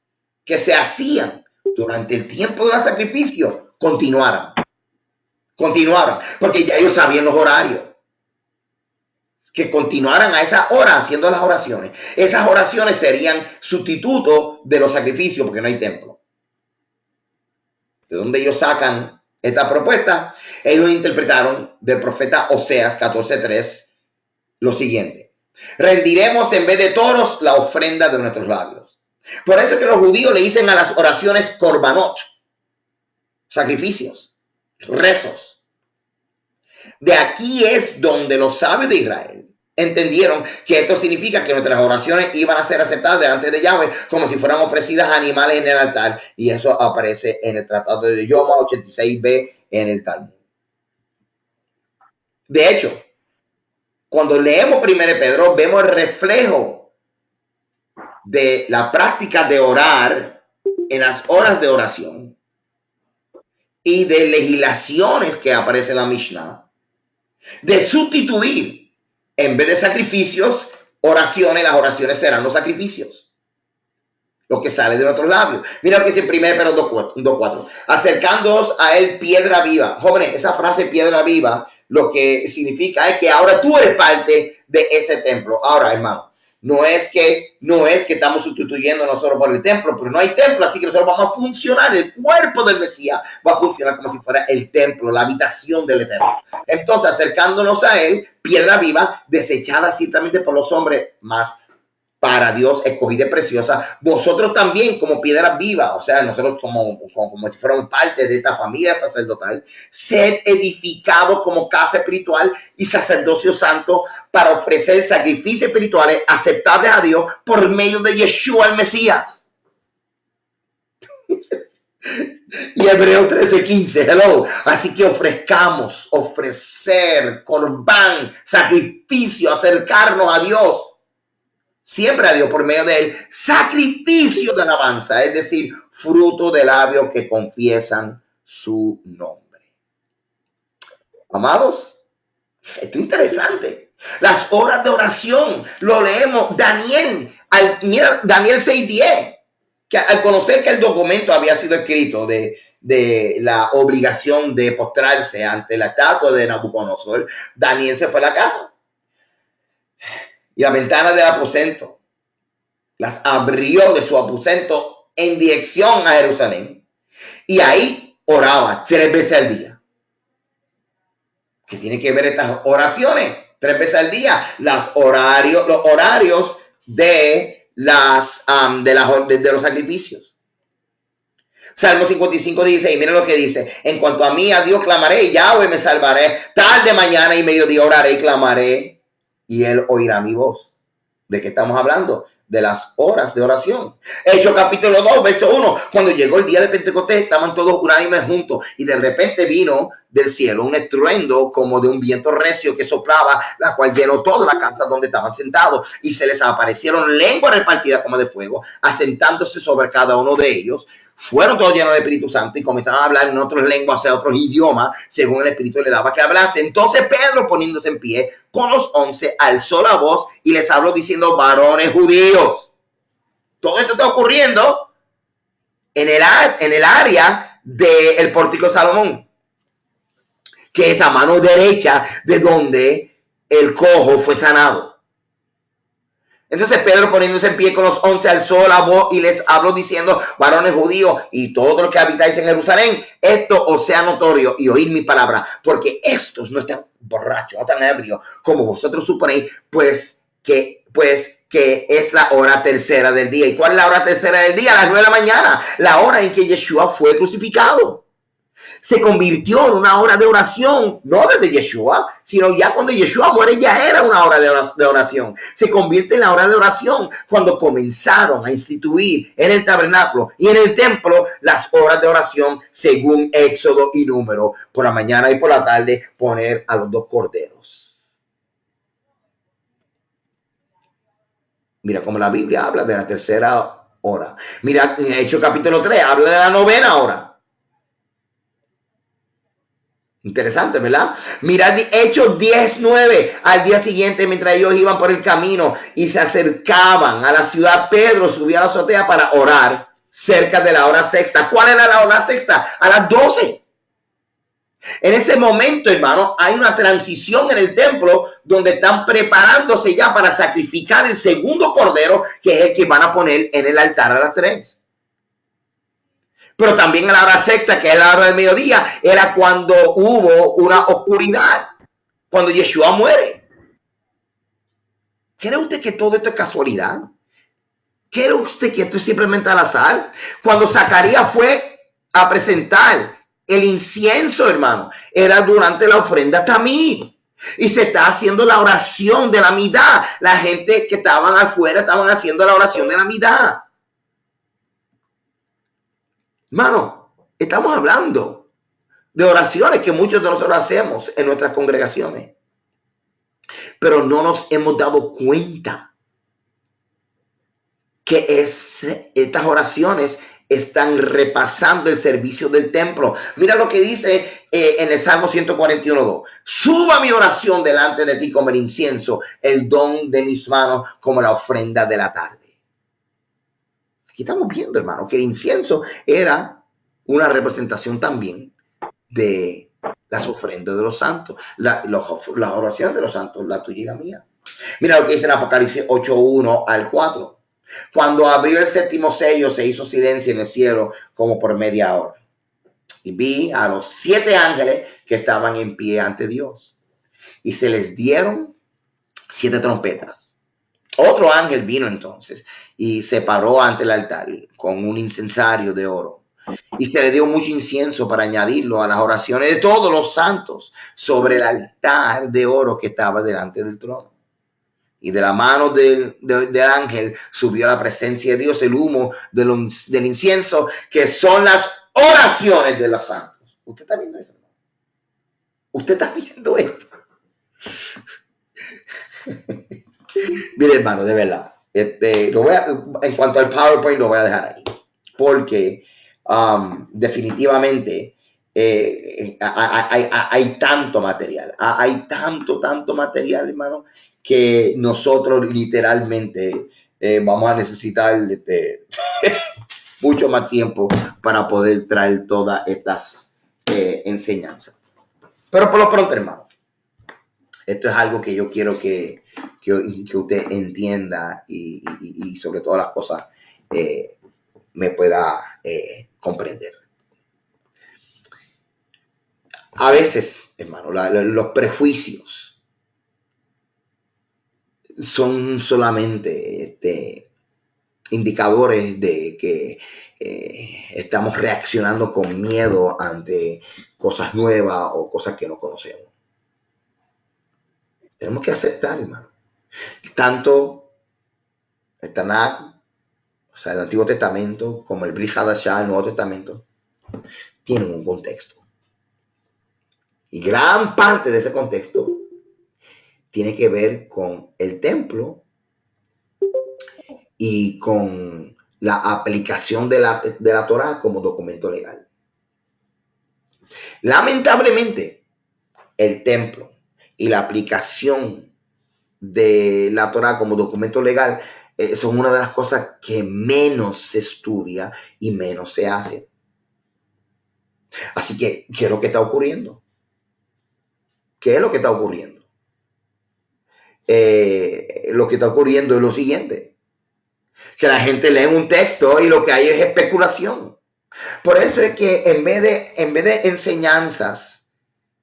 que se hacían durante el tiempo del sacrificio continuaran, porque ya ellos sabían los horarios, que continuaran a esa hora haciendo las oraciones. Esas oraciones serían sustituto de los sacrificios porque no hay templo. ¿De dónde ellos sacan esta propuesta? Ellos interpretaron del profeta Oseas 14:3 lo siguiente: rendiremos en vez de toros la ofrenda de nuestros labios. Por eso es que los judíos le dicen a las oraciones korbanot, sacrificios, rezos. De aquí es donde los sabios de Israel entendieron que esto significa que nuestras oraciones iban a ser aceptadas delante de Yahweh como si fueran ofrecidas a animales en el altar. Y eso aparece en el Tratado de Yoma 86b en el Talmud. De hecho, cuando leemos 1 Pedro, vemos el reflejo de la práctica de orar en las horas de oración y de legislaciones que aparece en la Mishnah, de sustituir, en vez de sacrificios, oraciones. Las oraciones serán los sacrificios, lo que sale de nuestros labios. Mira lo que dice en 1 Pedro 2:4. Acercándoos a él, piedra viva. Jóvenes, esa frase piedra viva lo que significa es que ahora tú eres parte de ese templo. Ahora, hermano, no es que estamos sustituyendo nosotros por el templo, pero no hay templo, así que nosotros vamos a funcionar. El cuerpo del Mesías va a funcionar como si fuera el templo, la habitación del Eterno. Entonces, acercándonos a él, piedra viva, desechada ciertamente por los hombres, más para Dios escogida y preciosa, vosotros también como piedra viva, o sea, nosotros como si fuéramos parte de esta familia sacerdotal, ser edificados como casa espiritual y sacerdocio santo para ofrecer sacrificios espirituales aceptables a Dios por medio de Yeshua el Mesías. Y Hebreos 13:15, hello. Así que ofrecer, corbán, sacrificio, acercarnos a Dios. Siempre a Dios por medio de él, sacrificio de alabanza, es decir, fruto de labios que confiesan su nombre. Amados, esto es interesante. Las horas de oración, lo leemos. Mira Daniel 6:10, que al conocer que el documento había sido escrito de la obligación de postrarse ante la estatua de Nabucodonosor, Daniel se fue a la casa. Y la ventana del aposento las abrió de su aposento en dirección a Jerusalén. Y ahí oraba 3 veces al día. ¿Qué tiene que ver estas oraciones? 3 veces al día. Los horarios de los sacrificios. Salmo 55 dice, y miren lo que dice: en cuanto a mí, a Dios clamaré y Yahweh me salvaré. Tarde, mañana y mediodía oraré y clamaré, y él oirá mi voz. ¿De qué estamos hablando? De las horas de oración. Hechos capítulo 2, verso 1. Cuando llegó el día de Pentecostés, estaban todos unánimes juntos, y de repente vino del cielo un estruendo como de un viento recio que soplaba, la cual llenó toda la casa donde estaban sentados, y se les aparecieron lenguas repartidas como de fuego, asentándose sobre cada uno de ellos. Fueron todos llenos del Espíritu Santo y comenzaron a hablar en otras lenguas, o sea, otros idiomas, según el Espíritu le daba que hablase. Entonces Pedro, poniéndose en pie con los 11, alzó la voz y les habló diciendo: varones judíos. Todo esto está ocurriendo en el área del pórtico de Salomón. que es a mano derecha de donde el cojo fue sanado. Entonces Pedro, poniéndose en pie con los 11, alzó la voz y les habló diciendo: varones judíos y todos los que habitáis en Jerusalén, esto os sea notorio y oíd mi palabra, porque estos no están borrachos, no están ebrios, como vosotros suponéis, pues que es la hora tercera del día. ¿Y cuál es la hora tercera del día? A las 9 de la mañana, la hora en que Yeshua fue crucificado. Se convirtió en una hora de oración, no desde Yeshua, sino ya cuando Yeshua muere ya era una hora de oración. Se convierte en la hora de oración cuando comenzaron a instituir en el tabernáculo y en el templo las horas de oración según Éxodo y Número. Por la mañana y por la tarde poner a los 2 corderos. Mira cómo la Biblia habla de la tercera hora. Mira, en Hechos capítulo 3 habla de la novena hora. Interesante, ¿verdad? Mirad Hechos 10:9. Al día siguiente, mientras ellos iban por el camino y se acercaban a la ciudad, Pedro subió a la azotea para orar cerca de la hora sexta. ¿Cuál era la hora sexta? A las 12. En ese momento, hermano, hay una transición en el templo donde están preparándose ya para sacrificar el segundo cordero, que es el que van a poner en el altar a las 3. Pero también a la hora sexta, que es la hora del mediodía, era cuando hubo una oscuridad, cuando Yeshua muere. ¿Cree usted que todo esto es casualidad? ¿Cree usted que esto es simplemente al azar? Cuando Zacarías fue a presentar el incienso, hermano, era durante la ofrenda tamid. Y se está haciendo la oración de la midá. La gente que estaban afuera estaban haciendo la oración de la midá. Hermano, estamos hablando de oraciones que muchos de nosotros hacemos en nuestras congregaciones, pero no nos hemos dado cuenta que estas oraciones están repasando el servicio del templo. Mira lo que dice en el Salmo 141:2. Suba mi oración delante de ti como el incienso, el don de mis manos como la ofrenda de la tarde. Aquí estamos viendo, hermano, que el incienso era una representación también de las ofrendas de los santos, las oraciones de los santos, la tuya y la mía. Mira lo que dice en Apocalipsis 8:1-4. Cuando abrió el séptimo sello, se hizo silencio en el cielo como por media hora. Y vi a los 7 ángeles que estaban en pie ante Dios. Y se les dieron 7 trompetas. Otro ángel vino entonces y se paró ante el altar con un incensario de oro. Y se le dio mucho incienso para añadirlo a las oraciones de todos los santos sobre el altar de oro que estaba delante del trono. Y de la mano del ángel subió a la presencia de Dios el humo del incienso, que son las oraciones de los santos. ¿Usted está viendo esto? ¿Usted está viendo esto? Mire, hermano, de verdad. En cuanto al PowerPoint, lo voy a dejar ahí. Porque definitivamente hay tanto material. Hay tanto material, hermano, que nosotros literalmente vamos a necesitar mucho más tiempo para poder traer todas estas enseñanzas. Pero por lo pronto, hermano, esto es algo que yo quiero que usted entienda y sobre todas las cosas me pueda comprender. A veces, hermano, los prejuicios son solamente indicadores de que estamos reaccionando con miedo ante cosas nuevas o cosas que no conocemos. Tenemos que aceptar, hermano. Tanto el Tanakh, o sea, el Antiguo Testamento, como el Brit Hadashah, el Nuevo Testamento, tienen un contexto. Y gran parte de ese contexto tiene que ver con el templo y con la aplicación de la Torá como documento legal. Lamentablemente, el templo y la aplicación de la Torá como documento legal son una de las cosas que menos se estudia y menos se hace. Así que, ¿qué es lo que está ocurriendo? ¿Qué es lo que está ocurriendo? Lo que está ocurriendo es lo siguiente, que la gente lee un texto y lo que hay es especulación. Por eso es que en vez de enseñanzas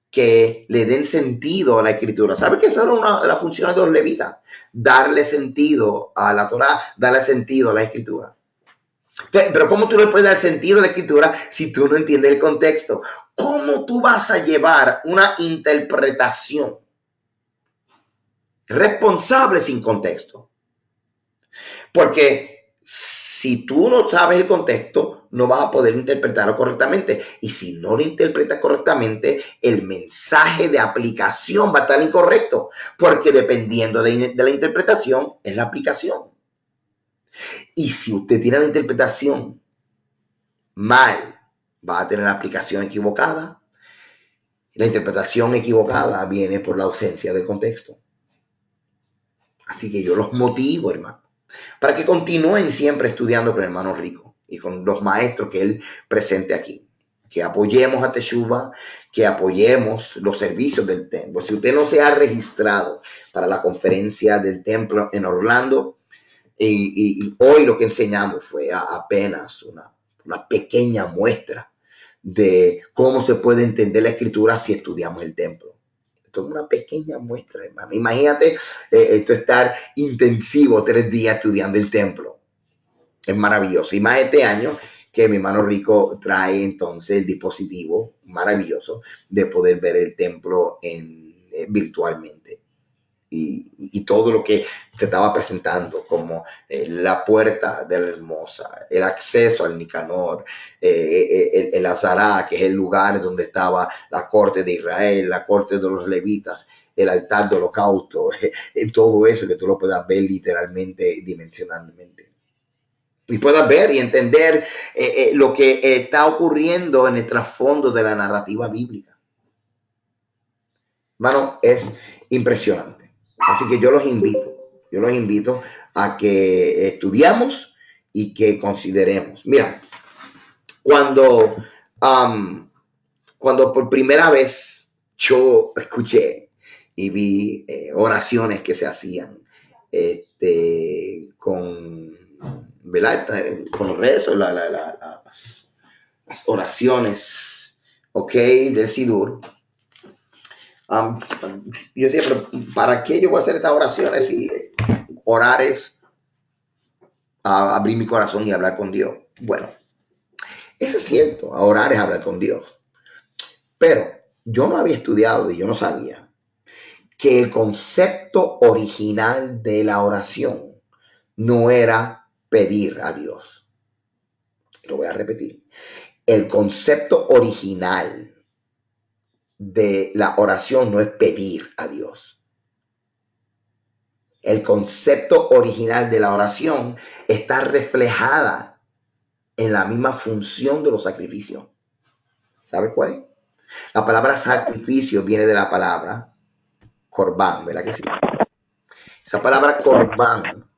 que le den sentido a la escritura, ¿sabe que eso era una de las funciones de los levitas? Darle sentido a la Torah, darle sentido a la escritura. Pero ¿cómo tú le puedes dar sentido a la escritura si tú no entiendes el contexto? ¿Cómo tú vas a llevar una interpretación responsable sin contexto? Porque si tú no sabes el contexto, no vas a poder interpretarlo correctamente. Y si no lo interpretas correctamente, el mensaje de aplicación va a estar incorrecto. Porque dependiendo de la interpretación, es la aplicación. Y si usted tiene la interpretación mal, va a tener la aplicación equivocada. La interpretación equivocada viene por la ausencia del contexto. Así que yo los motivo, hermano, para que continúen siempre estudiando con el hermano Rico y con los maestros que él presente aquí. Que apoyemos a Teshuvah, que apoyemos los servicios del templo. Si usted no se ha registrado para la conferencia del templo en Orlando, y hoy lo que enseñamos fue apenas una pequeña muestra de cómo se puede entender la escritura si estudiamos el templo. Esto es una pequeña muestra, hermano. Imagínate esto estar intensivo 3 días estudiando el templo. Es maravilloso. Y más este año que mi hermano Rico trae entonces el dispositivo maravilloso de poder ver el templo virtualmente. Y todo lo que te estaba presentando, como la puerta de la Hermosa, el acceso al Nicanor, el Azará, que es el lugar donde estaba la corte de Israel, la corte de los levitas, el altar de holocausto, todo eso que tú lo puedas ver literalmente, dimensionalmente. Y puedas ver y entender lo que está ocurriendo en el trasfondo de la narrativa bíblica. Hermano, es impresionante. Así que yo los invito a que estudiamos y que consideremos. Mira, cuando, cuando por primera vez yo escuché y vi oraciones que se hacían con, ¿verdad? Con los rezos, las oraciones, ok, del Sidur. Yo decía, pero ¿para qué yo voy a hacer estas oraciones si orar es abrir mi corazón y hablar con Dios? Bueno, eso es cierto, orar es hablar con Dios. Pero yo no había estudiado y yo no sabía que el concepto original de la oración no era pedir a Dios. Lo voy a repetir. El concepto original de la oración no es pedir a Dios. El concepto original de la oración está reflejada en la misma función de los sacrificios. ¿Sabes cuál es? La palabra sacrificio viene de la palabra corbán, ¿verdad que sí? Esa palabra corbán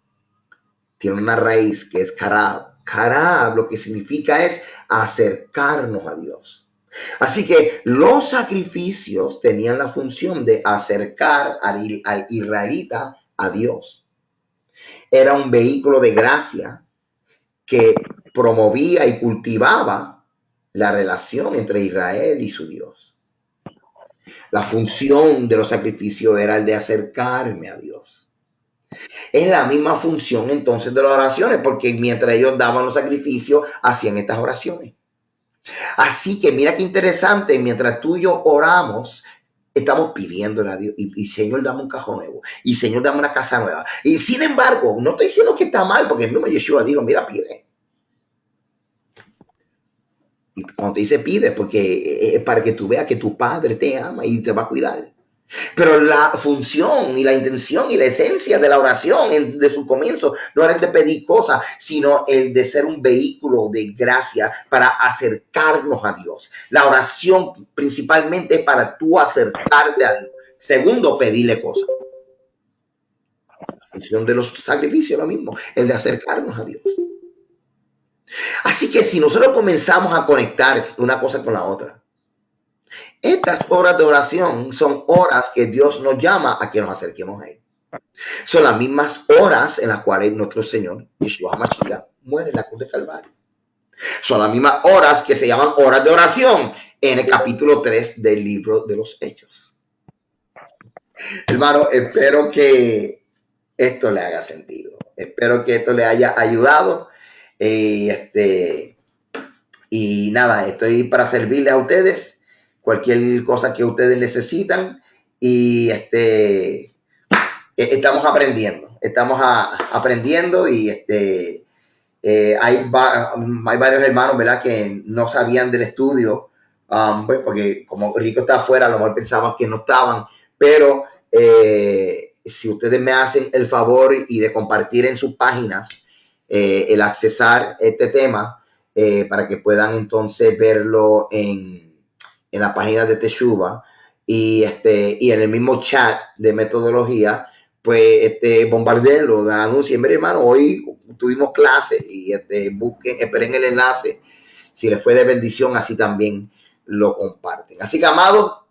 tiene una raíz que es karab. Karab lo que significa es acercarnos a Dios. Así que los sacrificios tenían la función de acercar al israelita a Dios. Era un vehículo de gracia que promovía y cultivaba la relación entre Israel y su Dios. La función de los sacrificios era el de acercarme a Dios. Es la misma función entonces de las oraciones, porque mientras ellos daban los sacrificios, hacían estas oraciones. Así que mira qué interesante, mientras tú y yo oramos, estamos pidiéndole a Dios y Señor, dame un cajón nuevo y Señor, dame una casa nueva. Y sin embargo, no estoy diciendo que está mal, porque el mismo Yeshua dijo, mira, pide. Y cuando te dice pide, porque es para que tú veas que tu Padre te ama y te va a cuidar. Pero la función y la intención y la esencia de la oración de su comienzo no era el de pedir cosas, sino el de ser un vehículo de gracia para acercarnos a Dios. La oración principalmente es para tú acercarte a Dios. Segundo, pedirle cosas. La función de los sacrificios es lo mismo, el de acercarnos a Dios. Así que si nosotros comenzamos a conectar una cosa con la otra, Estas horas de oración son horas que Dios nos llama a que nos acerquemos a Él. Son las mismas horas en las cuales nuestro Señor, Yeshua HaMashiach, muere en la cruz de Calvario. Son las mismas horas que se llaman horas de oración en el capítulo 3 del libro de los Hechos. Hermano, espero que esto le haga sentido. Espero que esto le haya ayudado. Y nada, estoy para servirles a ustedes. Cualquier cosa que ustedes necesitan. Y estamos aprendiendo. Estamos aprendiendo y hay varios hermanos, ¿verdad?, que no sabían del estudio, pues porque como Rico está afuera, a lo mejor pensaban que no estaban, pero si ustedes me hacen el favor y de compartir en sus páginas el accesar este tema para que puedan entonces verlo en la página de Teshuva y en el mismo chat de metodología, pues bombardearlo, anuncien, mire hermano, hoy tuvimos clases y busquen, esperen el enlace, si les fue de bendición, así también lo comparten. Así que, amado,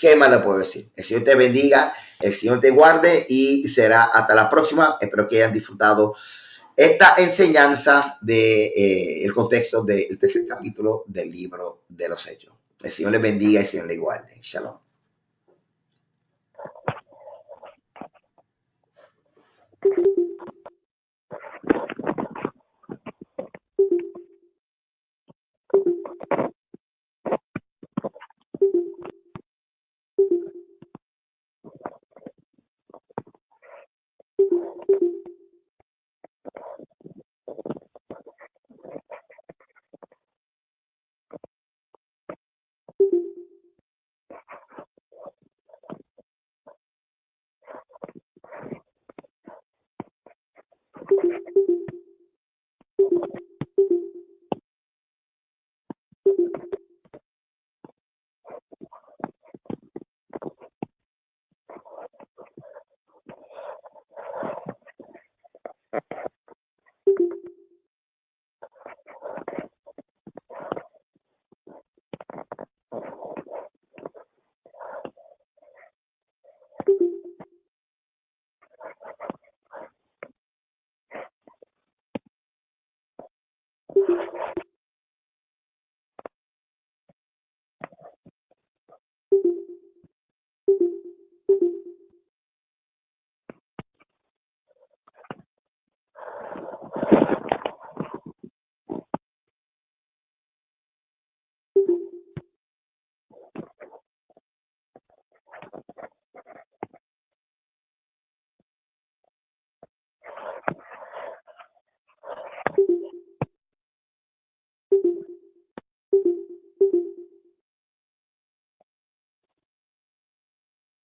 ¿qué más le puedo decir? El Señor te bendiga, el Señor te guarde y será hasta la próxima. Espero que hayan disfrutado esta enseñanza de el contexto del tercer capítulo del libro de los Hechos. El Señor les bendiga y el Señor les guarde. Shalom.